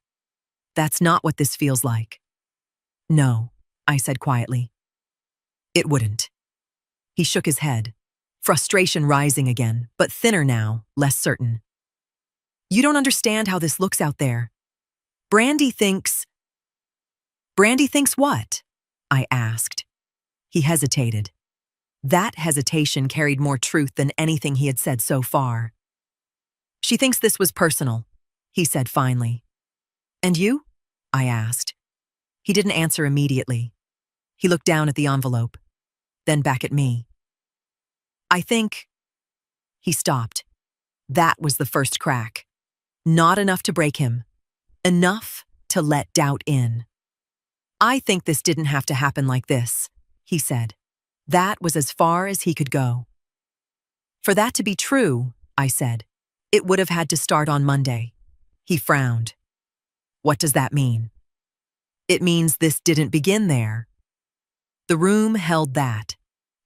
That's not what this feels like. No, I said quietly. It wouldn't. He shook his head, frustration rising again, but thinner now, less certain. You don't understand how this looks out there. Brandy thinks what? I asked. He hesitated. That hesitation carried more truth than anything he had said so far. She thinks this was personal, he said finally. And you? I asked. He didn't answer immediately. He looked down at the envelope, then back at me. I think... He stopped. That was the first crack. Not enough to break him. Enough to let doubt in. I think this didn't have to happen like this, he said. That was as far as he could go. For that to be true, I said, it would have had to start on Monday. He frowned. What does that mean? It means this didn't begin there. The room held that.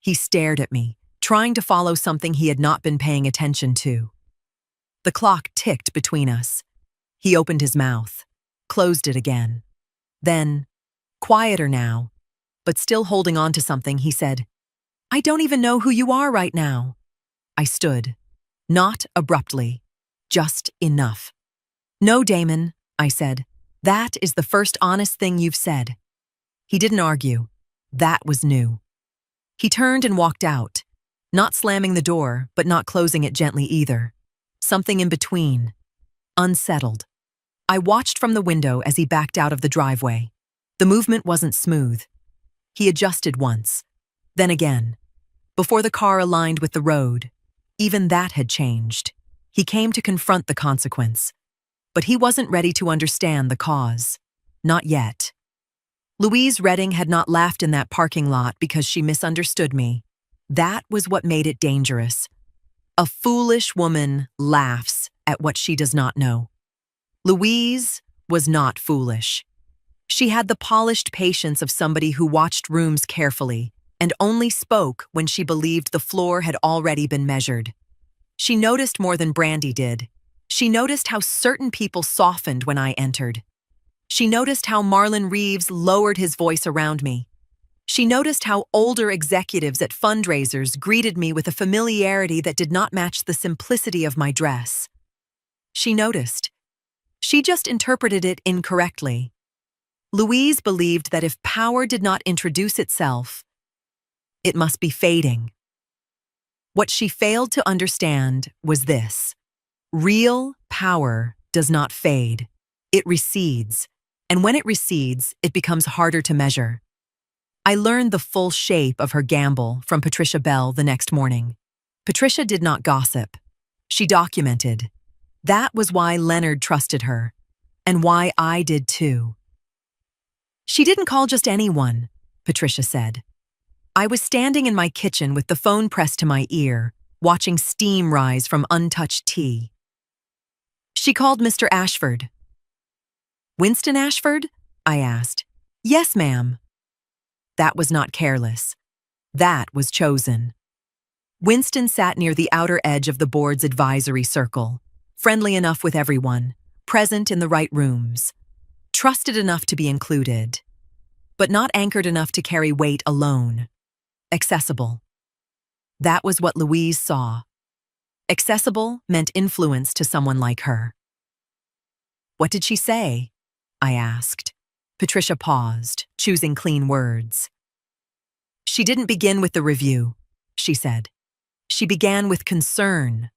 He stared at me, trying to follow something he had not been paying attention to. The clock ticked between us. He opened his mouth, closed it again. Then, quieter now, but still holding on to something, he said, I don't even know who you are right now. I stood, not abruptly, just enough. No, Damon, I said. That is the first honest thing you've said. He didn't argue. That was new. He turned and walked out, not slamming the door, but not closing it gently either. Something in between. Unsettled. I watched from the window as he backed out of the driveway. The movement wasn't smooth. He adjusted once, then again. Before the car aligned with the road, even that had changed. He came to confront the consequence. But he wasn't ready to understand the cause. Not yet. Louise Redding had not laughed in that parking lot because she misunderstood me. That was what made it dangerous. A foolish woman laughs at what she does not know. Louise was not foolish. She had the polished patience of somebody who watched rooms carefully and only spoke when she believed the floor had already been measured. She noticed more than Brandy did. She noticed how certain people softened when I entered. She noticed how Marlon Reeves lowered his voice around me. She noticed how older executives at fundraisers greeted me with a familiarity that did not match the simplicity of my dress. She noticed. She just interpreted it incorrectly. Louise believed that if power did not introduce itself, it must be fading. What she failed to understand was this. Real power does not fade. It recedes. And when it recedes, it becomes harder to measure. I learned the full shape of her gamble from Patricia Bell the next morning. Patricia did not gossip. She documented. That was why Leonard trusted her, and why I did too. She didn't call just anyone, Patricia said. I was standing in my kitchen with the phone pressed to my ear, watching steam rise from untouched tea. She called Mr. Ashford. Winston Ashford? I asked. Yes, ma'am. That was not careless. That was chosen. Winston sat near the outer edge of the board's advisory circle, friendly enough with everyone, present in the right rooms, trusted enough to be included, but not anchored enough to carry weight alone. Accessible. That was what Louise saw. Accessible meant influence to someone like her. What did she say? I asked. Patricia paused, choosing clean words. She didn't begin with the review, she said. She began with concern.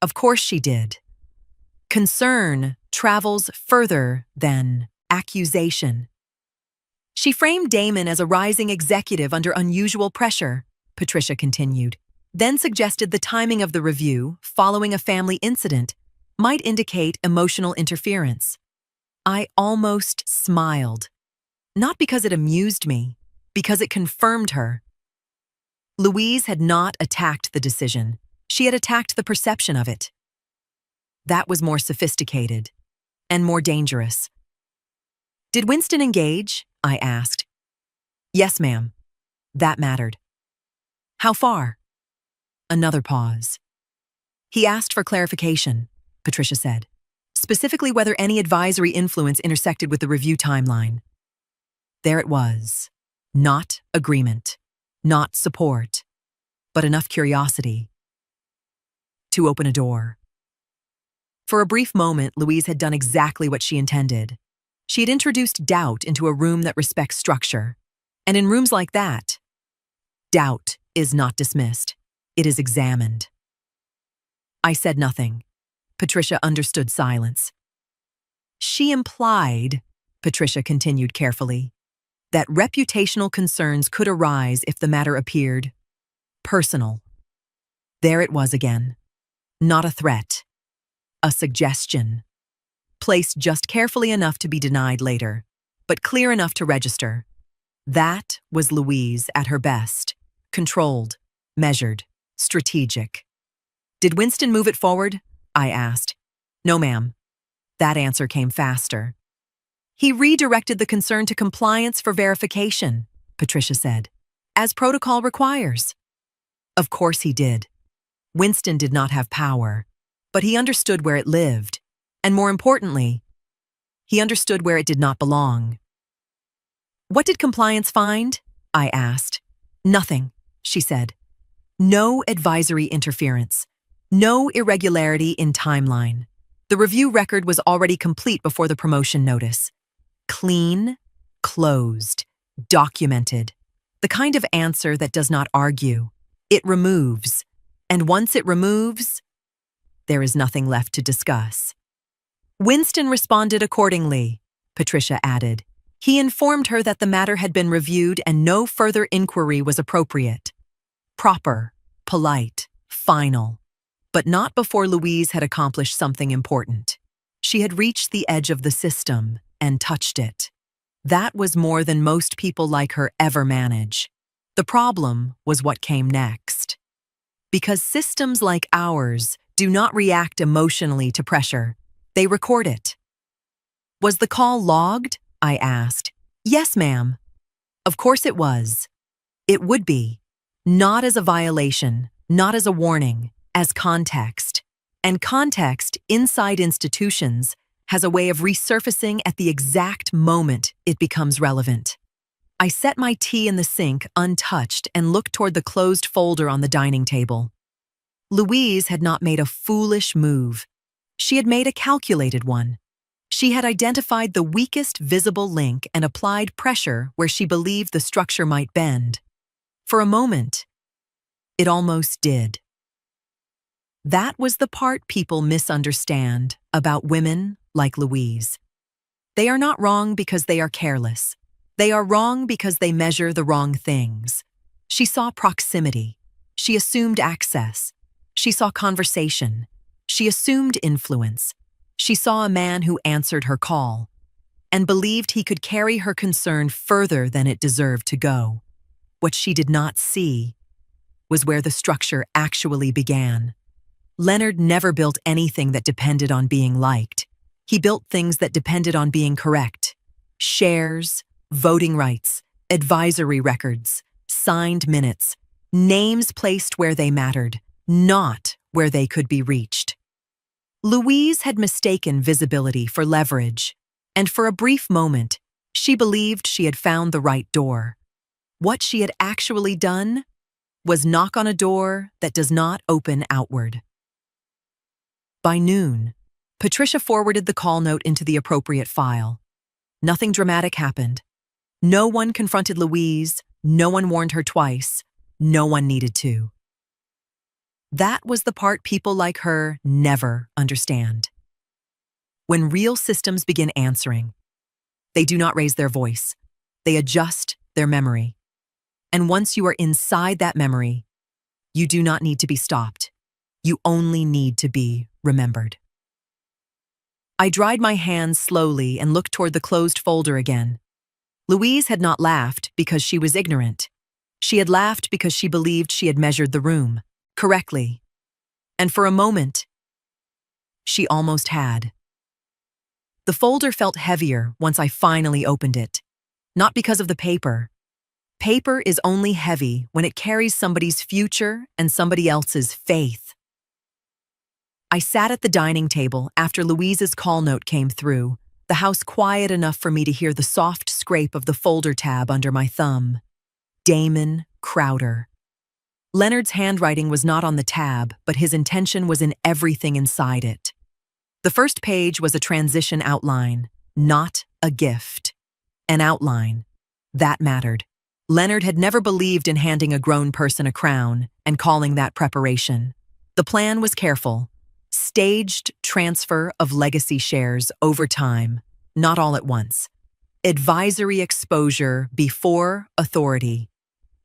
Of course she did. Concern travels further than accusation. She framed Damon as a rising executive under unusual pressure, Patricia continued, then suggested the timing of the review, following a family incident, might indicate emotional interference. I almost smiled. Not because it amused me, because it confirmed her. Louise had not attacked the decision. She had attacked the perception of it. That was more sophisticated and more dangerous. Did Winston engage? I asked. Yes, ma'am. That mattered. How far? Another pause. He asked for clarification, Patricia said, specifically whether any advisory influence intersected with the review timeline. There it was. Not agreement, not support, but enough curiosity to open a door. For a brief moment, Louise had done exactly what she intended. She had introduced doubt into a room that respects structure. And in rooms like that, doubt is not dismissed. It is examined. I said nothing. Patricia understood silence. She implied Patricia continued carefully, that reputational concerns could arise if the matter appeared personal. There it was again. Not a threat. A suggestion. Placed just carefully enough to be denied later, but clear enough to register. That was Louise at her best. Controlled, measured, strategic. Did Winston move it forward? I asked. No, ma'am. That answer came faster. He redirected the concern to compliance for verification, Patricia said, as protocol requires. Of course he did. Winston did not have power, but he understood where it lived, and more importantly, he understood where it did not belong. What did compliance find? I asked. Nothing, she said. No advisory interference. No irregularity in timeline. The review record was already complete before the promotion notice. Clean, closed, documented. The kind of answer that does not argue. It removes. And once it removes, there is nothing left to discuss. Winston responded accordingly, Patricia added. He informed her that the matter had been reviewed and no further inquiry was appropriate. Proper, polite, final. But not before Louise had accomplished something important. She had reached the edge of the system and touched it. That was more than most people like her ever manage. The problem was what came next. Because systems like ours do not react emotionally to pressure, they record it. Was the call logged? I asked. Yes, ma'am. Of course it was. It would be. Not as a violation, not as a warning, as context. And context inside institutions has a way of resurfacing at the exact moment it becomes relevant. I set my tea in the sink untouched and looked toward the closed folder on the dining table. Louise had not made a foolish move. She had made a calculated one. She had identified the weakest visible link and applied pressure where she believed the structure might bend. For a moment, it almost did. That was the part people misunderstand about women like Louise. They are not wrong because they are careless. They are wrong because they measure the wrong things. She saw proximity. She assumed access. She saw conversation. She assumed influence. She saw a man who answered her call and believed he could carry her concern further than it deserved to go. What she did not see was where the structure actually began. Leonard never built anything that depended on being liked. He built things that depended on being correct. Shares, voting rights, advisory records, signed minutes, names placed where they mattered, not where they could be reached. Louise had mistaken visibility for leverage, and for a brief moment, she believed she had found the right door. What she had actually done was knock on a door that does not open outward. By noon, Patricia forwarded the call note into the appropriate file. Nothing dramatic happened. No one confronted Louise, no one warned her twice, no one needed to. That was the part people like her never understand. When real systems begin answering, they do not raise their voice. They adjust their memory. And once you are inside that memory, you do not need to be stopped. You only need to be remembered. I dried my hands slowly and looked toward the closed folder again. Louise had not laughed because she was ignorant. She had laughed because she believed she had measured the room correctly. And for a moment, she almost had. The folder felt heavier once I finally opened it. Not because of the paper. Paper is only heavy when it carries somebody's future and somebody else's faith. I sat at the dining table after Louise's call note came through, the house quiet enough for me to hear the soft scrape of the folder tab under my thumb. Damon Crowder. Leonard's handwriting was not on the tab, but his intention was in everything inside it. The first page was a transition outline, not a gift. An outline. That mattered. Leonard had never believed in handing a grown person a crown and calling that preparation. The plan was careful. Staged transfer of legacy shares over time, not all at once. advisory exposure before authority,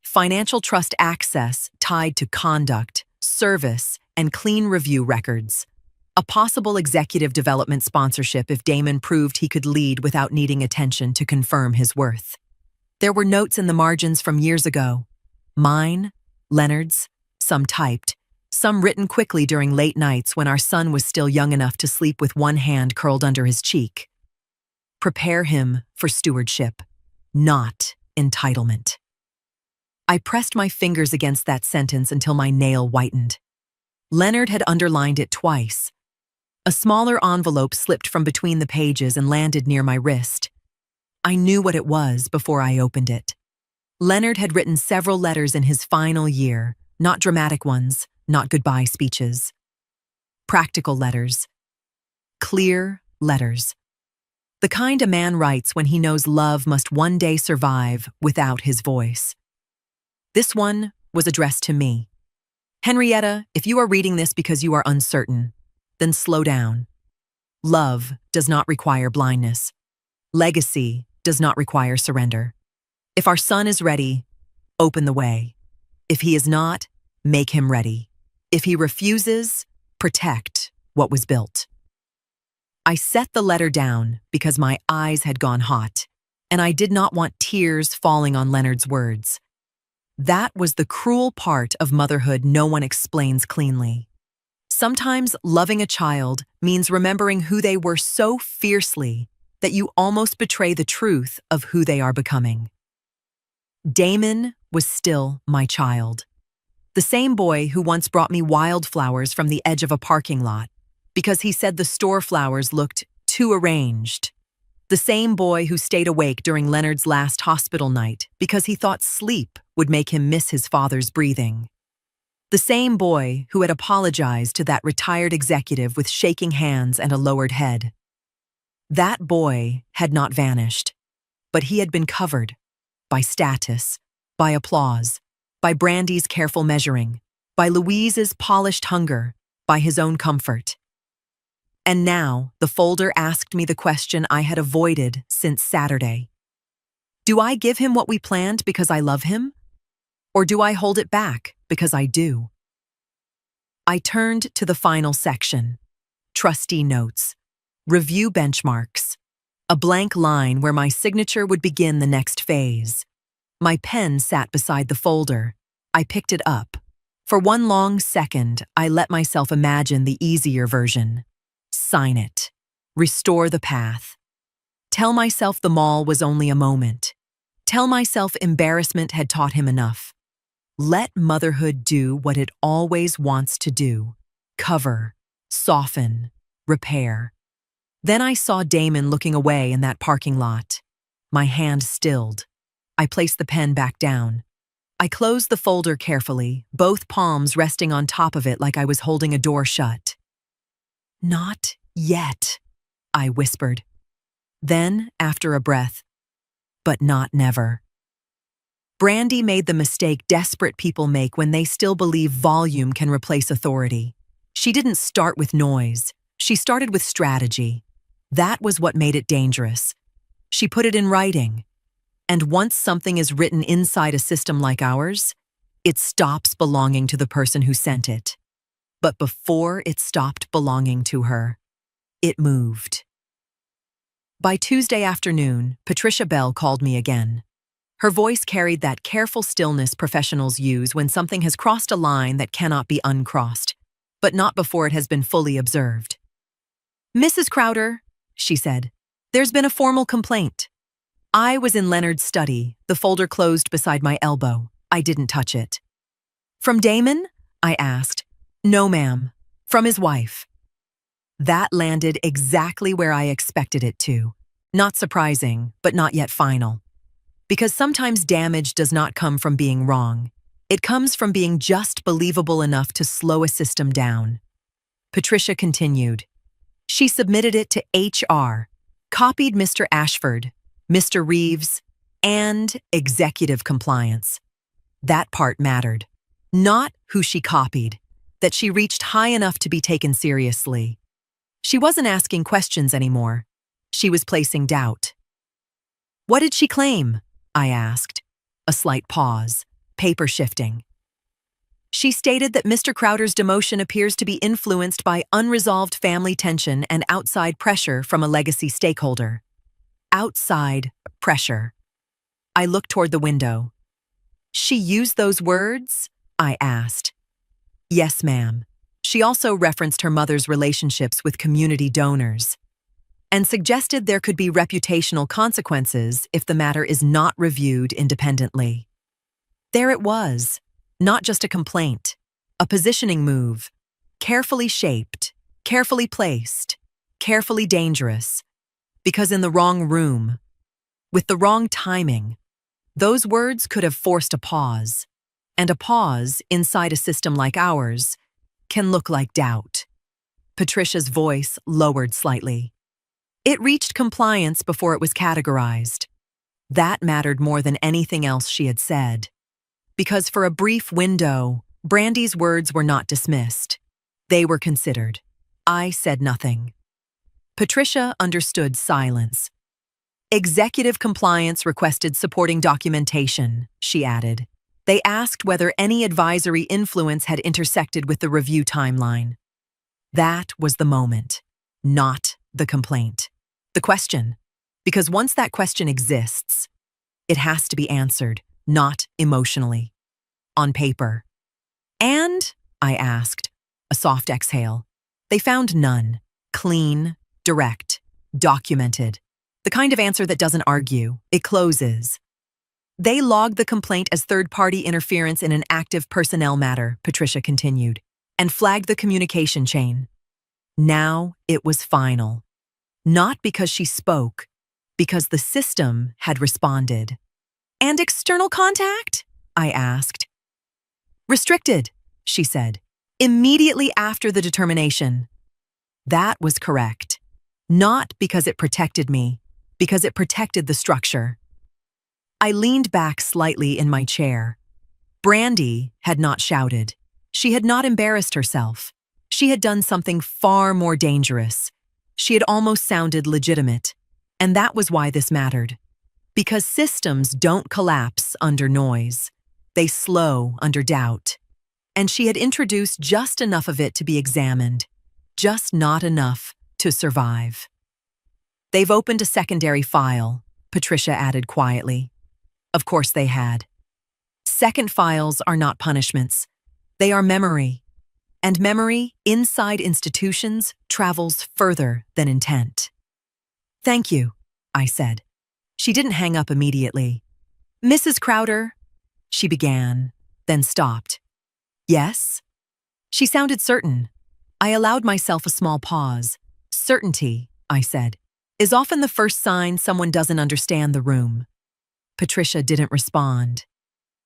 financial trust access tied to conduct, service, and clean review records, a possible executive development sponsorship if Damon proved he could lead without needing attention to confirm his worth. There were notes in the margins from years ago. Mine, Leonard's, some typed, some written quickly during late nights when our son was still young enough to sleep with one hand curled under his cheek. Prepare him for stewardship, not entitlement. I pressed my fingers against that sentence until my nail whitened. Leonard had underlined it twice. A smaller envelope slipped from between the pages and landed near my wrist. I knew what it was before I opened it. Leonard had written several letters in his final year, not dramatic ones, not goodbye speeches. Practical letters. Clear letters. The kind a man writes when he knows love must one day survive without his voice. This one was addressed to me. Henrietta, if you are reading this because you are uncertain, then slow down. Love does not require blindness. Legacy does not require surrender. If our son is ready, open the way. If he is not, make him ready. If he refuses, protect what was built. I set the letter down because my eyes had gone hot, and I did not want tears falling on Leonard's words. That was the cruel part of motherhood no one explains cleanly. Sometimes loving a child means remembering who they were so fiercely that you almost betray the truth of who they are becoming. Damon was still my child. The same boy who once brought me wildflowers from the edge of a parking lot because he said the store flowers looked too arranged. The same boy who stayed awake during Leonard's last hospital night because he thought sleep would make him miss his father's breathing. The same boy who had apologized to that retired executive with shaking hands and a lowered head. That boy had not vanished, but he had been covered by status, by applause, by Brandy's careful measuring, by Louise's polished hunger, by his own comfort. And now the folder asked me the question I had avoided since Saturday. Do I give him what we planned because I love him? Or do I hold it back because I do? I turned to the final section. Trustee notes. Review benchmarks. A blank line where my signature would begin the next phase. My pen sat beside the folder. I picked it up. For one long second, I let myself imagine the easier version. Sign it. Restore the path. Tell myself the mall was only a moment. Tell myself embarrassment had taught him enough. Let motherhood do what it always wants to do. Cover, soften, repair. Then I saw Damon looking away in that parking lot. My hand stilled. I placed the pen back down. I closed the folder carefully, both palms resting on top of it like I was holding a door shut. Not yet, I whispered. Then, after a breath, but not never. Brandy made the mistake desperate people make when they still believe volume can replace authority. She didn't start with noise. She started with strategy. That was what made it dangerous. She put it in writing. And once something is written inside a system like ours, it stops belonging to the person who sent it. But before it stopped belonging to her, it moved. By Tuesday afternoon, Patricia Bell called me again. Her voice carried that careful stillness professionals use when something has crossed a line that cannot be uncrossed, but not before it has been fully observed. "Mrs. Crowder," she said, "there's been a formal complaint." I was in Leonard's study, the folder closed beside my elbow. I didn't touch it. "From Damon?" I asked. "No, ma'am. From his wife." That landed exactly where I expected it to. Not surprising, but not yet final. Because sometimes damage does not come from being wrong. It comes from being just believable enough to slow a system down. Patricia continued. She submitted it to HR, copied Mr. Ashford, Mr. Reeves, and executive compliance. That part mattered. Not who she copied, that she reached high enough to be taken seriously. She wasn't asking questions anymore. She was placing doubt. What did she claim? I asked. A slight pause, paper shifting. She stated that Mr. Crowder's demotion appears to be influenced by unresolved family tension and outside pressure from a legacy stakeholder. Outside pressure. I looked toward the window. She used those words? I asked. Yes, ma'am. She also referenced her mother's relationships with community donors and suggested there could be reputational consequences if the matter is not reviewed independently. There it was, not just a complaint, a positioning move, carefully shaped, carefully placed, carefully dangerous, because in the wrong room, with the wrong timing, those words could have forced a pause, and a pause inside a system like ours can look like doubt. Patricia's voice lowered slightly. It reached compliance before it was categorized. That mattered more than anything else she had said. Because for a brief window, Brandy's words were not dismissed. They were considered. I said nothing. Patricia understood silence. Executive compliance requested supporting documentation, she added. They asked whether any advisory influence had intersected with the review timeline. That was the moment, not the complaint. The question, because once that question exists, it has to be answered, not emotionally, on paper. And, I asked, a soft exhale. They found none. Clean, direct, documented. The kind of answer that doesn't argue, it closes. They logged the complaint as third-party interference in an active personnel matter, Patricia continued, and flagged the communication chain. Now it was final. Not because she spoke, because the system had responded. And external contact? I asked. Restricted, she said, immediately after the determination. That was correct. Not because it protected me, because it protected the structure. I leaned back slightly in my chair. Brandy had not shouted. She had not embarrassed herself. She had done something far more dangerous. She had almost sounded legitimate. And that was why this mattered. Because systems don't collapse under noise. They slow under doubt. And she had introduced just enough of it to be examined. Just not enough to survive. They've opened a secondary file, Patricia added quietly. Of course they had. Second files are not punishments. They are memory. And memory, inside institutions, travels further than intent. Thank you, I said. She didn't hang up immediately. Mrs. Crowder, she began, then stopped. Yes? She sounded certain. I allowed myself a small pause. Certainty, I said, is often the first sign someone doesn't understand the room. Patricia didn't respond.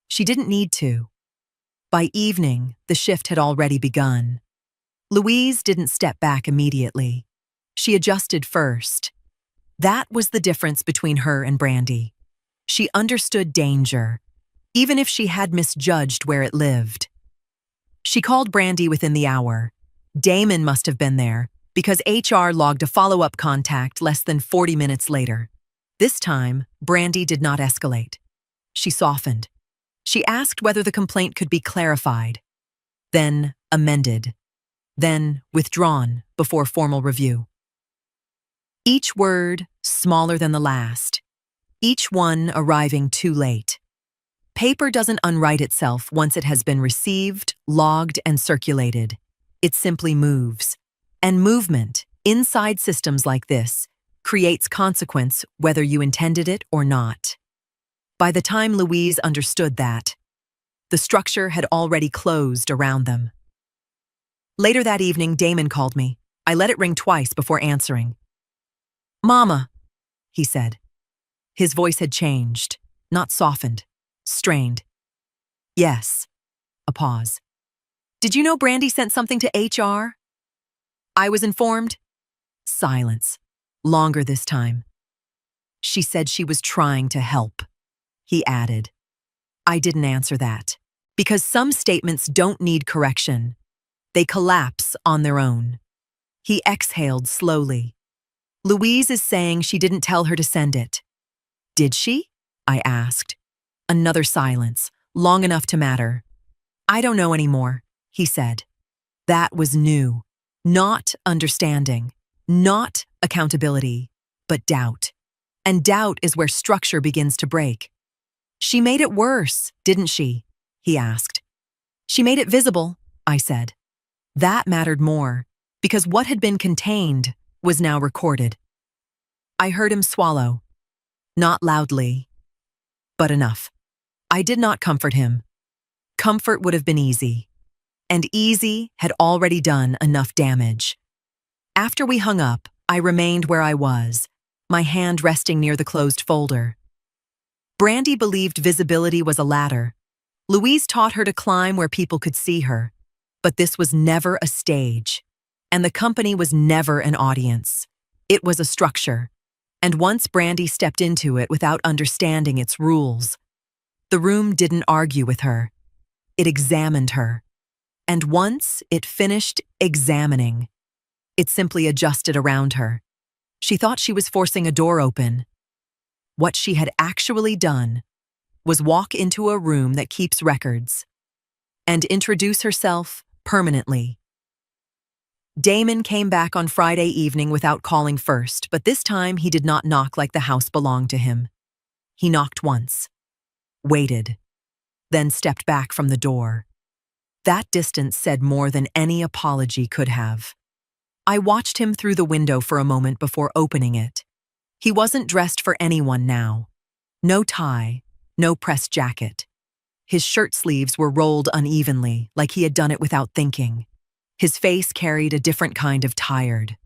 She didn't need to. By evening, the shift had already begun. Louise didn't step back immediately. She adjusted first. That was the difference between her and Brandy. She understood danger, even if she had misjudged where it lived. She called Brandy within the hour. Damon must have been there, because HR logged a follow-up contact less than 40 minutes later. This time, Brandy did not escalate. She softened. She asked whether the complaint could be clarified, then amended, then withdrawn before formal review. Each word smaller than the last, each one arriving too late. Paper doesn't unwrite itself once it has been received, logged, and circulated. It simply moves. And movement, inside systems like this, creates consequence whether you intended it or not. By the time Louise understood that, the structure had already closed around them. Later that evening, Damon called me. I let it ring twice before answering. Mama, he said. His voice had changed, not softened, strained. Yes. A pause. Did you know Brandy sent something to HR? I was informed. Silence. Longer this time. She said she was trying to help. He added. I didn't answer that. Because some statements don't need correction. They collapse on their own. He exhaled slowly. Louise is saying she didn't tell her to send it. Did she? I asked. Another silence, long enough to matter. I don't know anymore, he said. That was new. Not understanding, not accountability, but doubt. And doubt is where structure begins to break. She made it worse, didn't she? He asked. She made it visible, I said. That mattered more, because what had been contained was now recorded. I heard him swallow. Not loudly, but enough. I did not comfort him. Comfort would have been easy. And easy had already done enough damage. After we hung up, I remained where I was, my hand resting near the closed folder. Brandy believed visibility was a ladder. Louise taught her to climb where people could see her. But this was never a stage. And the company was never an audience. It was a structure. And once Brandy stepped into it without understanding its rules, the room didn't argue with her. It examined her. And once it finished examining, it simply adjusted around her. She thought she was forcing a door open. What she had actually done was walk into a room that keeps records and introduce herself permanently. Damon came back on Friday evening without calling first, but this time he did not knock like the house belonged to him. He knocked once, waited, then stepped back from the door. That distance said more than any apology could have. I watched him through the window for a moment before opening it. He wasn't dressed for anyone now. No tie, no pressed jacket. His shirt sleeves were rolled unevenly, like he had done it without thinking. His face carried a different kind of tired.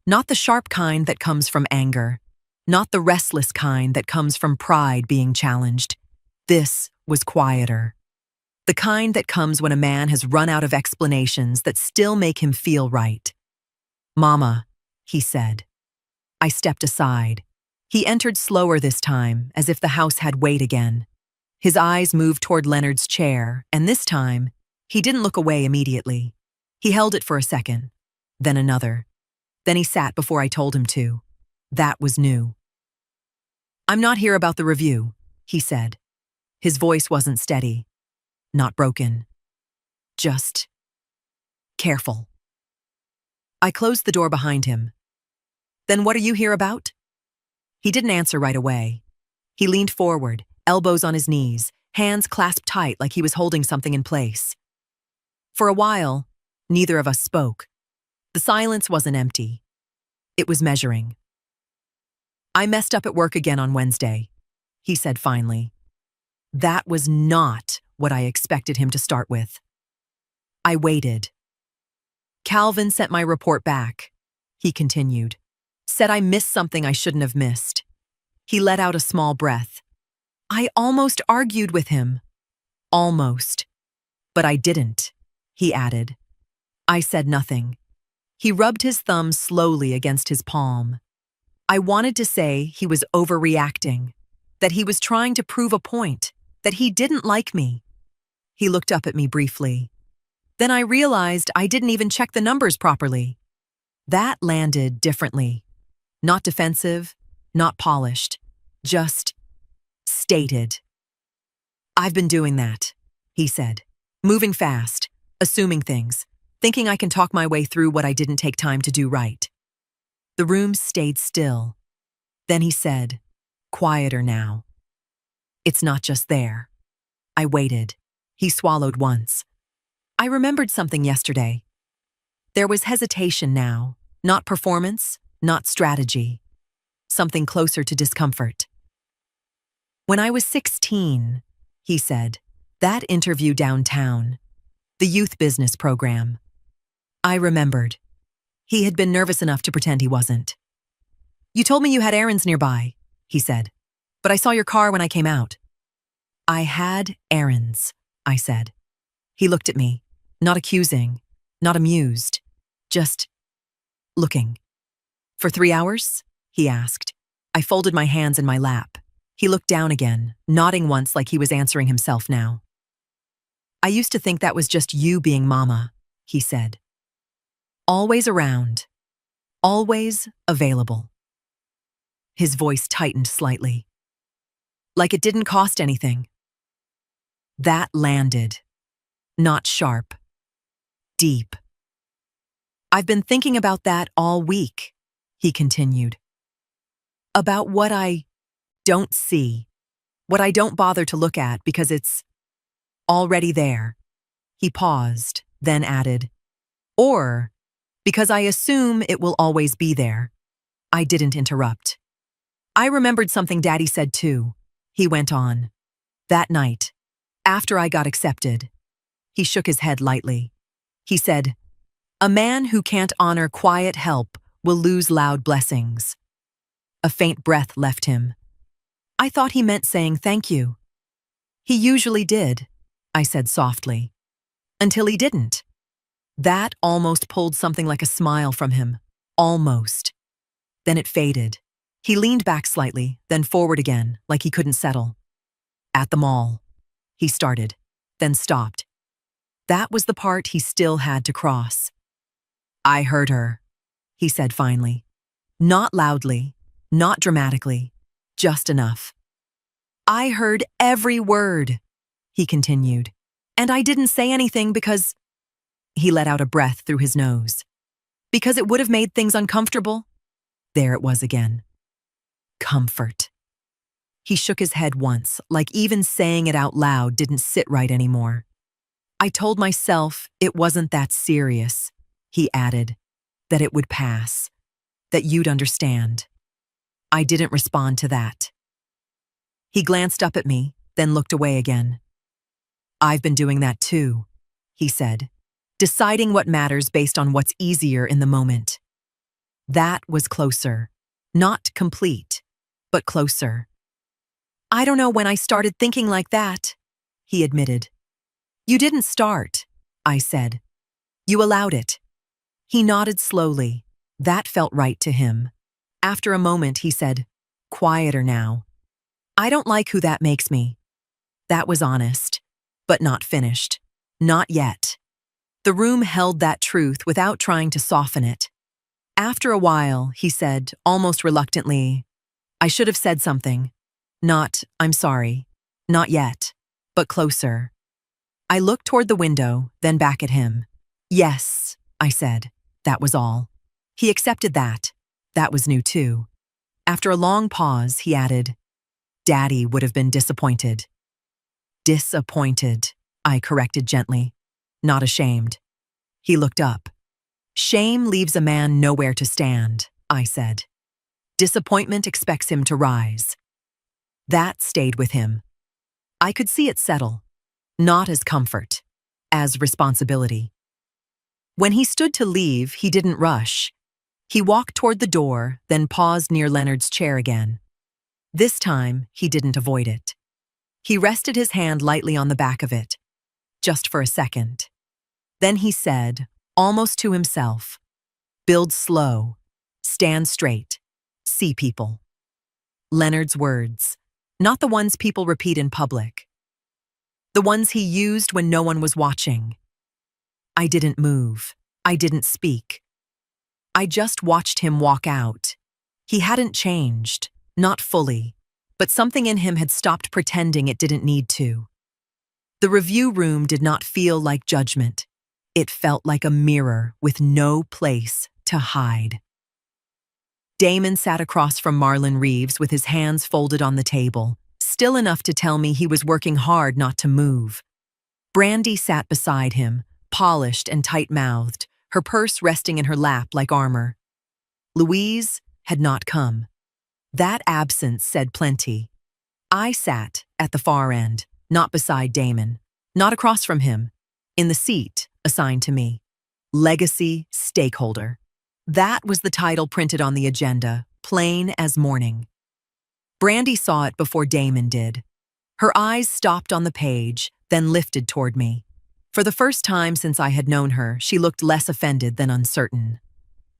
Not the sharp kind that comes from anger. Not the restless kind that comes from pride being challenged. This was quieter. The kind that comes when a man has run out of explanations that still make him feel right. "Mama," he said. I stepped aside. He entered slower this time, as if the house had weight again. His eyes moved toward Leonard's chair, and this time, he didn't look away immediately. He held it for a second, then another. Then he sat before I told him to. That was new. "I'm not here about the review," he said. His voice wasn't steady, not broken. Just careful. I closed the door behind him. "Then what are you here about?" He didn't answer right away. He leaned forward, elbows on his knees, hands clasped tight like he was holding something in place. For a while, neither of us spoke. The silence wasn't empty. It was measuring. "I messed up at work again on Wednesday," he said finally. That was not what I expected him to start with. I waited. "Calvin sent my report back," he continued. "Said I missed something I shouldn't have missed." He let out a small breath. I almost argued with him. Almost. But I didn't, he added. I said nothing. He rubbed his thumb slowly against his palm. I wanted to say he was overreacting, that he was trying to prove a point, that he didn't like me. He looked up at me briefly. Then I realized I didn't even check the numbers properly. That landed differently. Not defensive, not polished, just stated. "I've been doing that," he said, moving fast, assuming things, thinking I can talk my way through what I didn't take time to do right. The room stayed still. Then he said, quieter now, "It's not just there." I waited. He swallowed once. I remembered something yesterday. There was hesitation now, not performance, not strategy. Something closer to discomfort. "When I was 16, he said, that interview downtown, the youth business program." I remembered. He had been nervous enough to pretend he wasn't. "You told me you had errands nearby," he said, "but I saw your car when I came out." "I had errands," I said. He looked at me, not accusing, not amused, just looking. "For 3 hours?" he asked. I folded my hands in my lap. He looked down again, nodding once like he was answering himself now. "I used to think that was just you being mama," he said. "Always around. Always available." His voice tightened slightly. like it didn't cost anything. That landed. Not sharp. Deep. I've been thinking about that all week, he continued. About what I don't see, what I don't bother to look at because it's already there. He paused, then added, or because I assume it will always be there. I didn't interrupt. I remembered something Daddy said too. He went on. That night, after I got accepted, he shook his head lightly. He said, "A man who can't honor quiet help will lose loud blessings." A faint breath left him. I thought he meant saying thank you. He usually did, I said softly. Until he didn't. That almost pulled something like a smile from him. Almost. Then it faded. He leaned back slightly, then forward again, like he couldn't settle. At the mall. He started, then stopped. That was the part he still had to cross. I heard her, he said finally. Not loudly, not dramatically, just enough. I heard every word, he continued. And I didn't say anything because… He let out a breath through his nose. Because it would have made things uncomfortable. There it was again. Comfort. He shook his head once, like even saying it out loud didn't sit right anymore. I told myself it wasn't that serious, he added, that it would pass, that you'd understand. I didn't respond to that. He glanced up at me, then looked away again. I've been doing that too, he said, deciding what matters based on what's easier in the moment. That was closer. Not complete, but closer. I don't know when I started thinking like that, he admitted. You didn't start, I said. You allowed it. He nodded slowly. That felt right to him. After a moment, he said, quieter now. I don't like who that makes me. That was honest, but not finished. Not yet. The room held that truth without trying to soften it. After a while, he said, almost reluctantly, I should have said something. Not, I'm sorry. Not yet, but closer. I looked toward the window, then back at him. Yes, I said. That was all. He accepted that. That was new too. After a long pause, he added, Daddy would have been disappointed. Disappointed, I corrected gently. Not ashamed. He looked up. Shame leaves a man nowhere to stand, I said. Disappointment expects him to rise. That stayed with him. I could see it settle, not as comfort, as responsibility. When he stood to leave, he didn't rush. He walked toward the door, then paused near Leonard's chair again. This time, he didn't avoid it. He rested his hand lightly on the back of it, just for a second. Then he said, almost to himself, build slow, stand straight, see people. Leonard's words, not the ones people repeat in public. The ones he used when no one was watching. I didn't move. I didn't speak. I just watched him walk out. He hadn't changed, not fully, but something in him had stopped pretending it didn't need to. The review room did not feel like judgment. It felt like a mirror with no place to hide. Damon sat across from Marlon Reeves with his hands folded on the table, still enough to tell me he was working hard not to move. Brandy sat beside him, polished and tight-mouthed, her purse resting in her lap like armor. Louise had not come. That absence said plenty. I sat at the far end, not beside Damon, not across from him, in the seat assigned to me. Legacy Stakeholder. That was the title printed on the agenda, plain as morning. Brandy saw it before Damon did. Her eyes stopped on the page, then lifted toward me. For the first time since I had known her, she looked less offended than uncertain.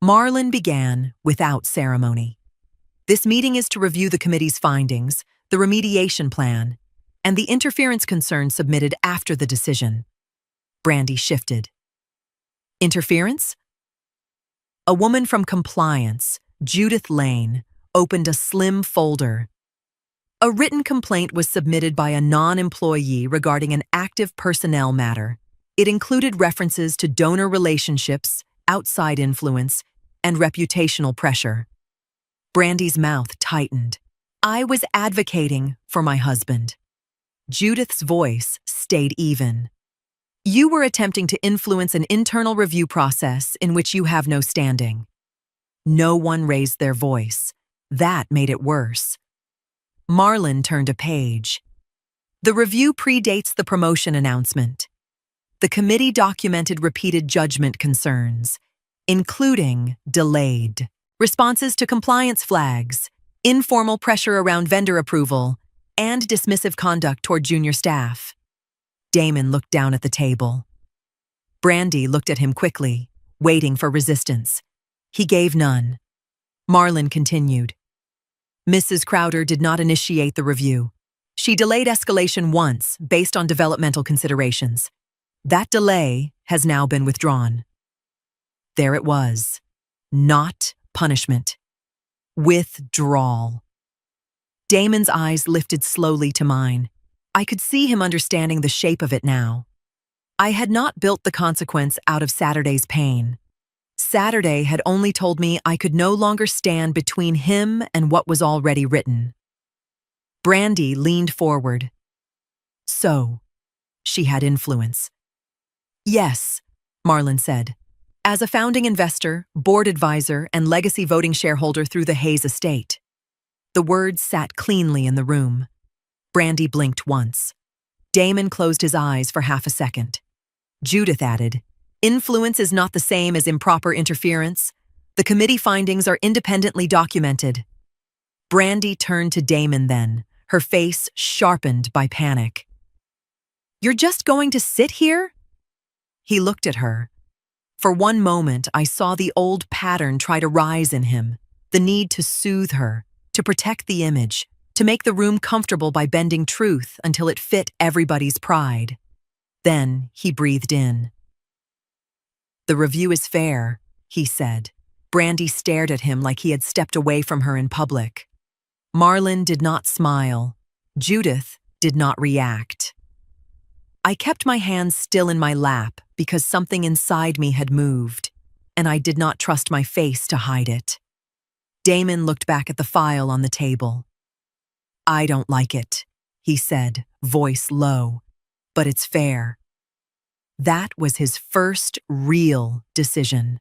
Marlon began without ceremony. This meeting is to review the committee's findings, the remediation plan, and the interference concerns submitted after the decision. Brandy shifted. Interference? A woman from compliance, Judith Lane, opened a slim folder. A written complaint was submitted by a non-employee regarding an active personnel matter. It included references to donor relationships, outside influence, and reputational pressure. Brandy's mouth tightened. I was advocating for my husband. Judith's voice stayed even. You were attempting to influence an internal review process in which you have no standing. No one raised their voice. That made it worse. Marlon turned a page. The review predates the promotion announcement. The committee documented repeated judgment concerns, including delayed responses to compliance flags, informal pressure around vendor approval, and dismissive conduct toward junior staff. Damon looked down at the table. Brandy looked at him quickly, waiting for resistance. He gave none. Marlon continued. Mrs. Crowder did not initiate the review. She delayed escalation once based on developmental considerations. That delay has now been withdrawn. There it was. Not punishment. Withdrawal. Damon's eyes lifted slowly to mine. I could see him understanding the shape of it now. I had not built the consequence out of Saturday's pain. Saturday had only told me I could no longer stand between him and what was already written. Brandy leaned forward. So, she had influence. Yes, Marlon said. As a founding investor, board advisor, and legacy voting shareholder through the Hayes estate. The words sat cleanly in the room. Brandy blinked once. Damon closed his eyes for half a second. Judith added, influence is not the same as improper interference. The committee findings are independently documented. Brandy turned to Damon then, her face sharpened by panic. You're just going to sit here? He looked at her. For one moment, I saw the old pattern try to rise in him, the need to soothe her, to protect the image, to make the room comfortable by bending truth until it fit everybody's pride. Then he breathed in. The review is fair, he said. Brandy stared at him like he had stepped away from her in public. Marlon did not smile. Judith did not react. I kept my hands still in my lap because something inside me had moved, and I did not trust my face to hide it. Damon looked back at the file on the table. I don't like it, he said, voice low, but it's fair. That was his first real decision.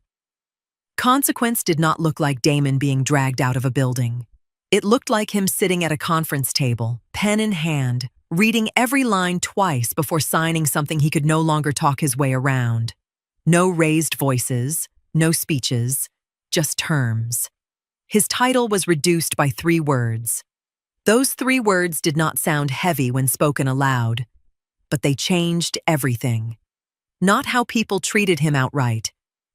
Consequence did not look like Damon being dragged out of a building. It looked like him sitting at a conference table, pen in hand, reading every line twice before signing something he could no longer talk his way around. No raised voices, no speeches, just terms. His title was reduced by 3 words. Those 3 words did not sound heavy when spoken aloud, but they changed everything. Not how people treated him outright,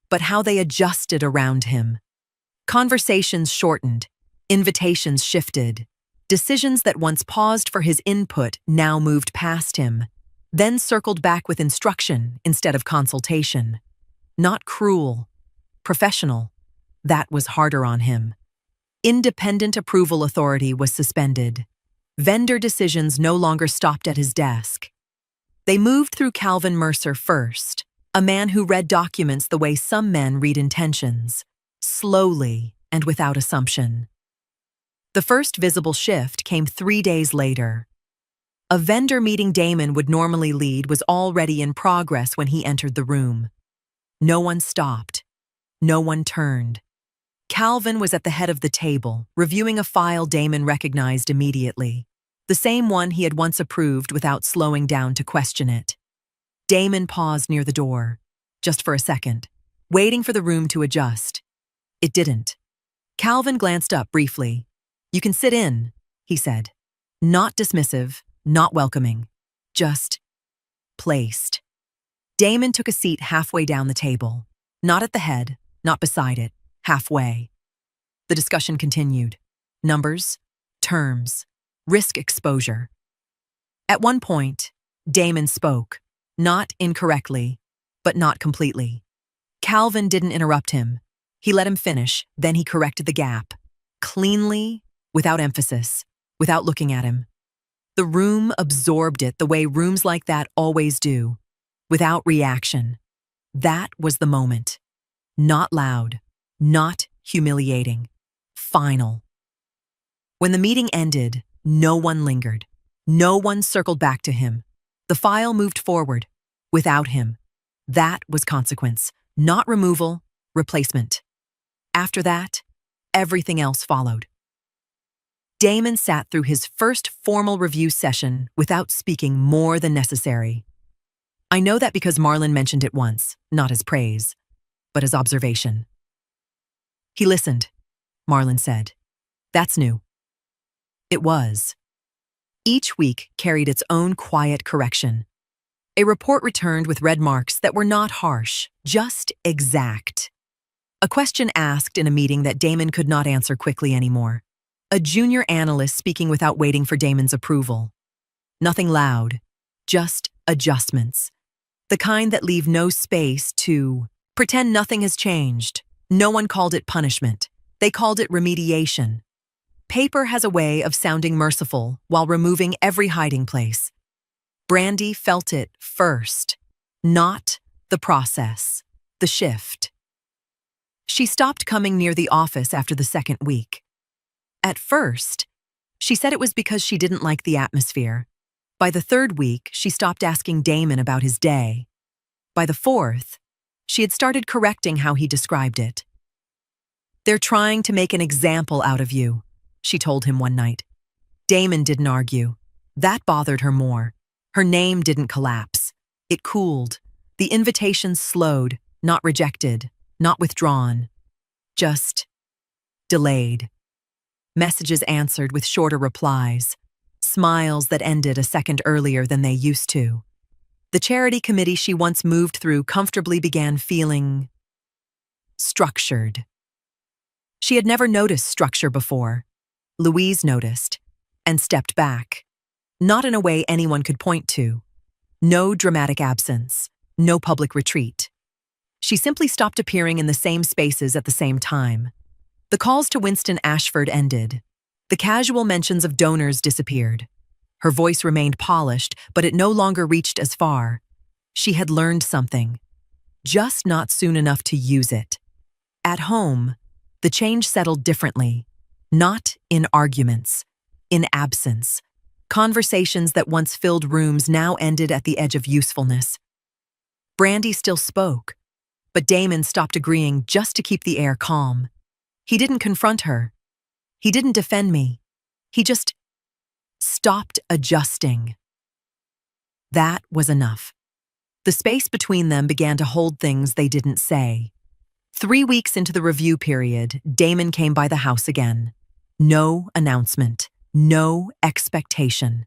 but how they adjusted around him. Conversations shortened, invitations shifted. Decisions that once paused for his input now moved past him, then circled back with instruction instead of consultation. Not cruel, professional. That was harder on him. Independent approval authority was suspended. Vendor decisions no longer stopped at his desk. They moved through Calvin Mercer first, a man who read documents the way some men read intentions, slowly and without assumption. The first visible shift came 3 days later. A vendor meeting Damon would normally lead was already in progress when he entered the room. No one stopped. No one turned. Calvin was at the head of the table, reviewing a file Damon recognized immediately, the same one he had once approved without slowing down to question it. Damon paused near the door, just for a second, waiting for the room to adjust. It didn't. Calvin glanced up briefly. You can sit in, he said. Not dismissive, not welcoming, just placed. Damon took a seat halfway down the table, not at the head, not beside it, halfway. The discussion continued. Numbers, terms, risk exposure. At one point, Damon spoke, not incorrectly, but not completely. Calvin didn't interrupt him. He let him finish, then he corrected the gap. Cleanly, without emphasis. without looking at him. The room absorbed it the way rooms like that always do, without reaction. That was the moment. Not loud, not humiliating, final. When the meeting ended, no one lingered. No one circled back to him. The file moved forward, without him. That was consequence, not removal, replacement. After that, everything else followed. Damon sat through his first formal review session without speaking more than necessary. I know that because Marlon mentioned it once, not as praise, but as observation. He listened, Marlon said. That's new. It was. Each week carried its own quiet correction. A report returned with red marks that were not harsh, just exact. A question asked in a meeting that Damon could not answer quickly anymore. A junior analyst speaking without waiting for Damon's approval. Nothing loud, just adjustments. The kind that leave no space to pretend nothing has changed. No one called it punishment. They called it remediation. Paper has a way of sounding merciful while removing every hiding place. Brandy felt it first, not the process, the shift. She stopped coming near the office after the second week. At first, she said it was because she didn't like the atmosphere. By the third week, she stopped asking Damon about his day. By the fourth, she had started correcting how he described it. "They're trying to make an example out of you," she told him one night. Damon didn't argue. That bothered her more. Her name didn't collapse. It cooled. The invitation slowed, not rejected, not withdrawn. Just delayed. Messages answered with shorter replies. Smiles that ended a second earlier than they used to. The charity committee she once moved through comfortably began feeling structured. She had never noticed structure before. Louise noticed and stepped back. Not in a way anyone could point to. No dramatic absence, no public retreat. She simply stopped appearing in the same spaces at the same time. The calls to Winston Ashford ended. The casual mentions of donors disappeared. Her voice remained polished, but it no longer reached as far. She had learned something, just not soon enough to use it. At home, the change settled differently, not in arguments, in absence. Conversations that once filled rooms now ended at the edge of usefulness. Brandy still spoke, but Damon stopped agreeing just to keep the air calm. He didn't confront her. He didn't defend me. He just stopped adjusting. That was enough. The space between them began to hold things they didn't say. 3 weeks into the review period, Damon came by the house again. No announcement. No expectation.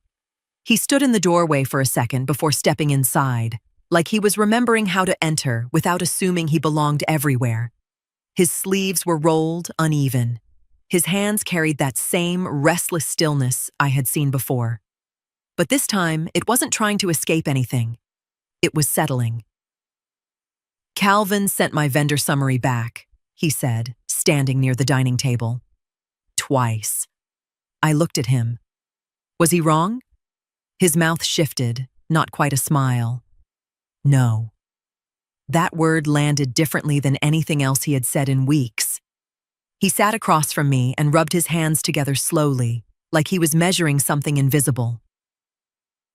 He stood in the doorway for a second before stepping inside, like he was remembering how to enter without assuming he belonged everywhere. His sleeves were rolled uneven. His hands carried that same restless stillness I had seen before. But this time, it wasn't trying to escape anything. It was settling. "Calvin sent my vendor summary back," he said, standing near the dining table. "Twice." I looked at him. Was he wrong? His mouth shifted, not quite a smile. No. That word landed differently than anything else he had said in weeks. He sat across from me and rubbed his hands together slowly, like he was measuring something invisible.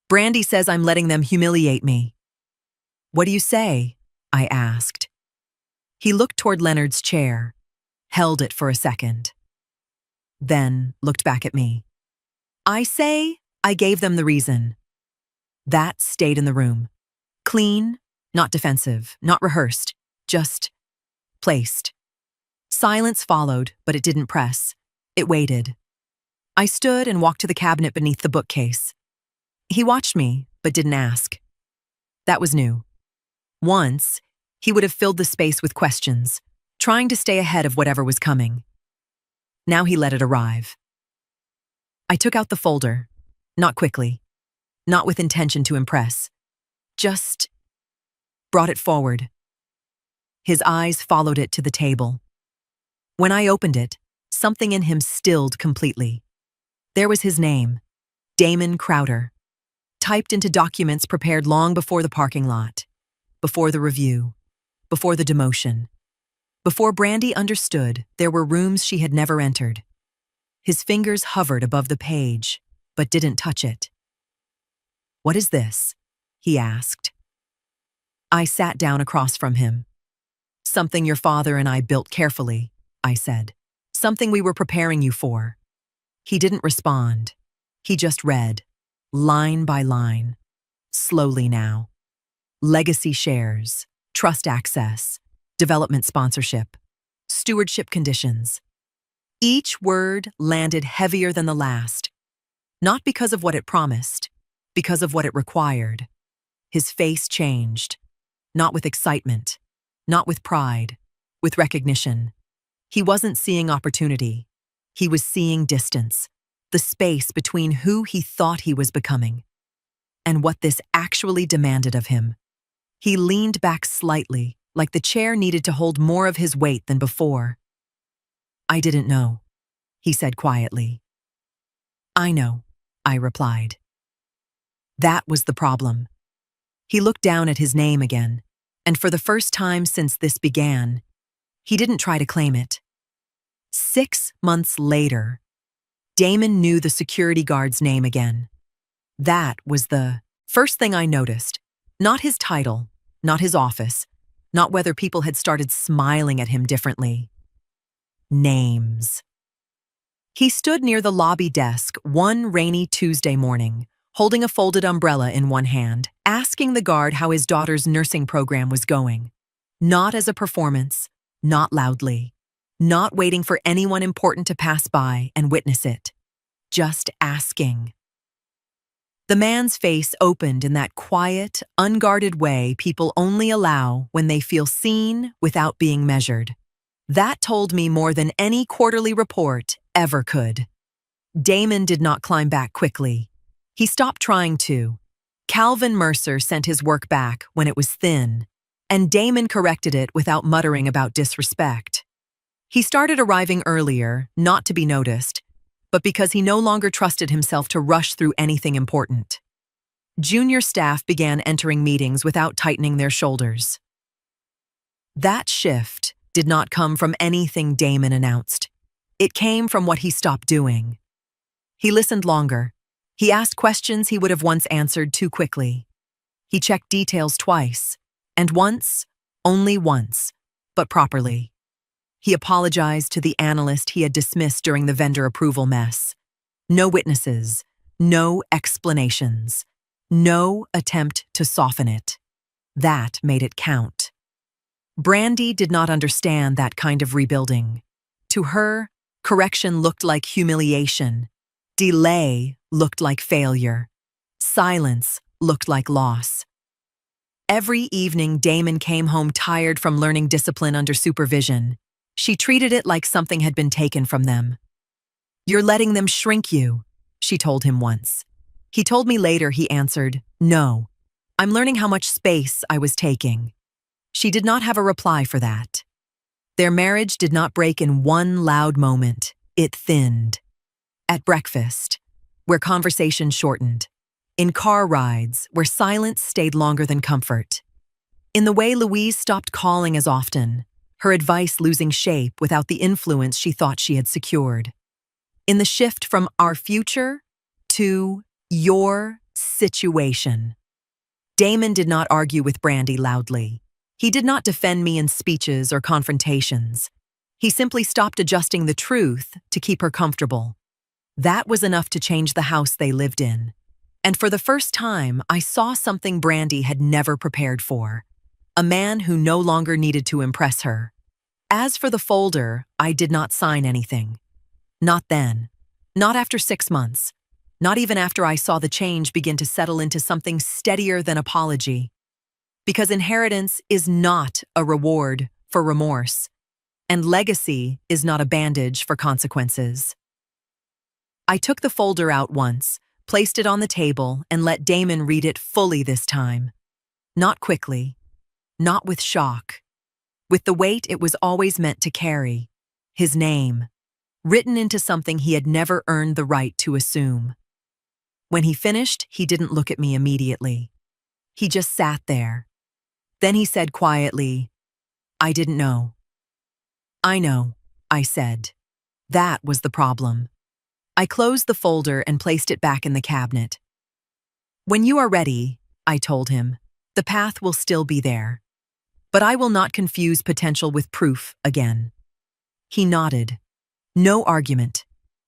"Brandy says I'm letting them humiliate me." "What do you say?" I asked. He looked toward Leonard's chair, held it for a second. Then looked back at me. "I say I gave them the reason." That stayed in the room. Clean, not defensive, not rehearsed, just placed. Silence followed, but it didn't press. It waited. I stood and walked to the cabinet beneath the bookcase. He watched me, but didn't ask. That was new. Once, he would have filled the space with questions, trying to stay ahead of whatever was coming. Now he let it arrive. I took out the folder, not quickly, not with intention to impress, just brought it forward. His eyes followed it to the table. When I opened it, something in him stilled completely. There was his name, Damon Crowder, typed into documents prepared long before the parking lot, before the review, before the demotion. Before Brandy understood, there were rooms she had never entered. His fingers hovered above the page, but didn't touch it. "What is this?" he asked. I sat down across from him. "Something your father and I built carefully," I said. "Something we were preparing you for." He didn't respond. He just read, line by line, slowly now. Legacy shares, trust access, development sponsorship, stewardship conditions. Each word landed heavier than the last, not because of what it promised, because of what it required. His face changed, not with excitement, not with pride, with recognition. He wasn't seeing opportunity. He was seeing distance, the space between who he thought he was becoming and what this actually demanded of him. He leaned back slightly, like the chair needed to hold more of his weight than before. "I didn't know," he said quietly. "I know," I replied. That was the problem. He looked down at his name again, and for the first time since this began, he didn't try to claim it. 6 months later, Damon knew the security guard's name again. That was the first thing I noticed. Not his title, not his office, not whether people had started smiling at him differently. Names. He stood near the lobby desk one rainy Tuesday morning, holding a folded umbrella in one hand, asking the guard how his daughter's nursing program was going. Not as a performance, not loudly, not waiting for anyone important to pass by and witness it. Just asking. The man's face opened in that quiet, unguarded way people only allow when they feel seen without being measured. That told me more than any quarterly report ever could. Damon did not climb back quickly. He stopped trying to. Calvin Mercer sent his work back when it was thin, and Damon corrected it without muttering about disrespect. He started arriving earlier, not to be noticed, but because he no longer trusted himself to rush through anything important. Junior staff began entering meetings without tightening their shoulders. That shift did not come from anything Damon announced. It came from what he stopped doing. He listened longer. He asked questions he would have once answered too quickly. He checked details twice, and once, only once, but properly. He apologized to the analyst he had dismissed during the vendor approval mess. No witnesses, no explanations, no attempt to soften it. That made it count. Brandy did not understand that kind of rebuilding. To her, correction looked like humiliation. Delay looked like failure. Silence looked like loss. Every evening, Damon came home tired from learning discipline under supervision. She treated it like something had been taken from them. "You're letting them shrink you," she told him once. He told me later, he answered, "No, I'm learning how much space I was taking." She did not have a reply for that. Their marriage did not break in one loud moment. It thinned. At breakfast, where conversation shortened. In car rides, where silence stayed longer than comfort. In the way Louise stopped calling as often, her advice losing shape without the influence she thought she had secured. In the shift from our future to your situation. Damon did not argue with Brandy loudly. He did not defend me in speeches or confrontations. He simply stopped adjusting the truth to keep her comfortable. That was enough to change the house they lived in. And for the first time, I saw something Brandy had never prepared for. A man who no longer needed to impress her. As for the folder, I did not sign anything. Not then. Not after 6 months. Not even after I saw the change begin to settle into something steadier than apology. Because inheritance is not a reward for remorse, and legacy is not a bandage for consequences. I took the folder out once, placed it on the table, and let Damon read it fully this time. Not quickly. Not with shock. With the weight it was always meant to carry. His name. written into something he had never earned the right to assume. When he finished, he didn't look at me immediately. He just sat there. Then he said quietly, "I didn't know." "I know," I said. That was the problem. I closed the folder and placed it back in the cabinet. "When you are ready," I told him, "the path will still be there. But I will not confuse potential with proof again." He nodded. No argument.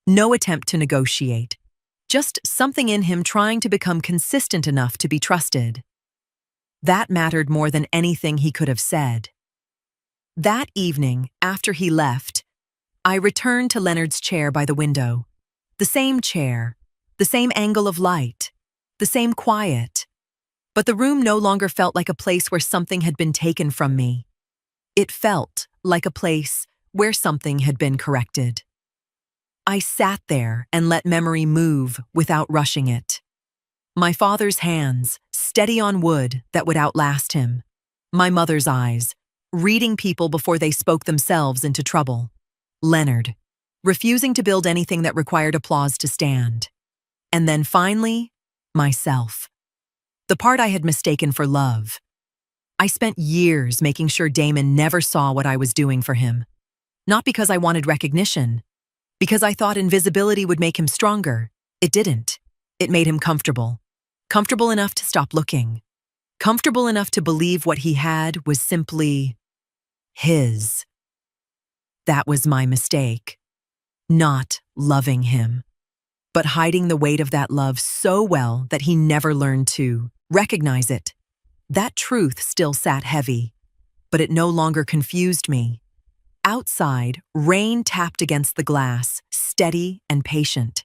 No attempt to negotiate. Just something in him trying to become consistent enough to be trusted. That mattered more than anything he could have said. That evening, after he left, I returned to Leonard's chair by the window. The same chair, the same angle of light, the same quiet. But the room no longer felt like a place where something had been taken from me. It felt like a place where something had been corrected. I sat there and let memory move without rushing it. My father's hands, steady on wood that would outlast him. My mother's eyes, reading people before they spoke themselves into trouble. Leonard, refusing to build anything that required applause to stand. And then finally, myself. The part I had mistaken for love. I spent years making sure Damon never saw what I was doing for him. Not because I wanted recognition, because I thought invisibility would make him stronger. It didn't. It made him comfortable. Comfortable enough to stop looking. Comfortable enough to believe what he had was simply his. That was my mistake. Not loving him, but hiding the weight of that love so well that he never learned to recognize it. That truth still sat heavy, but it no longer confused me. Outside, rain tapped against the glass, steady and patient.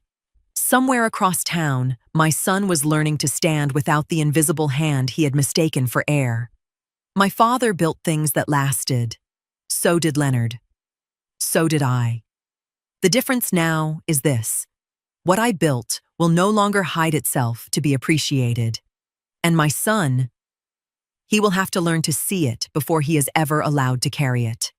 Somewhere across town, my son was learning to stand without the invisible hand he had mistaken for air. My father built things that lasted. So did Leonard. So did I. The difference now is this. What I built will no longer hide itself to be appreciated. And my son, he will have to learn to see it before he is ever allowed to carry it.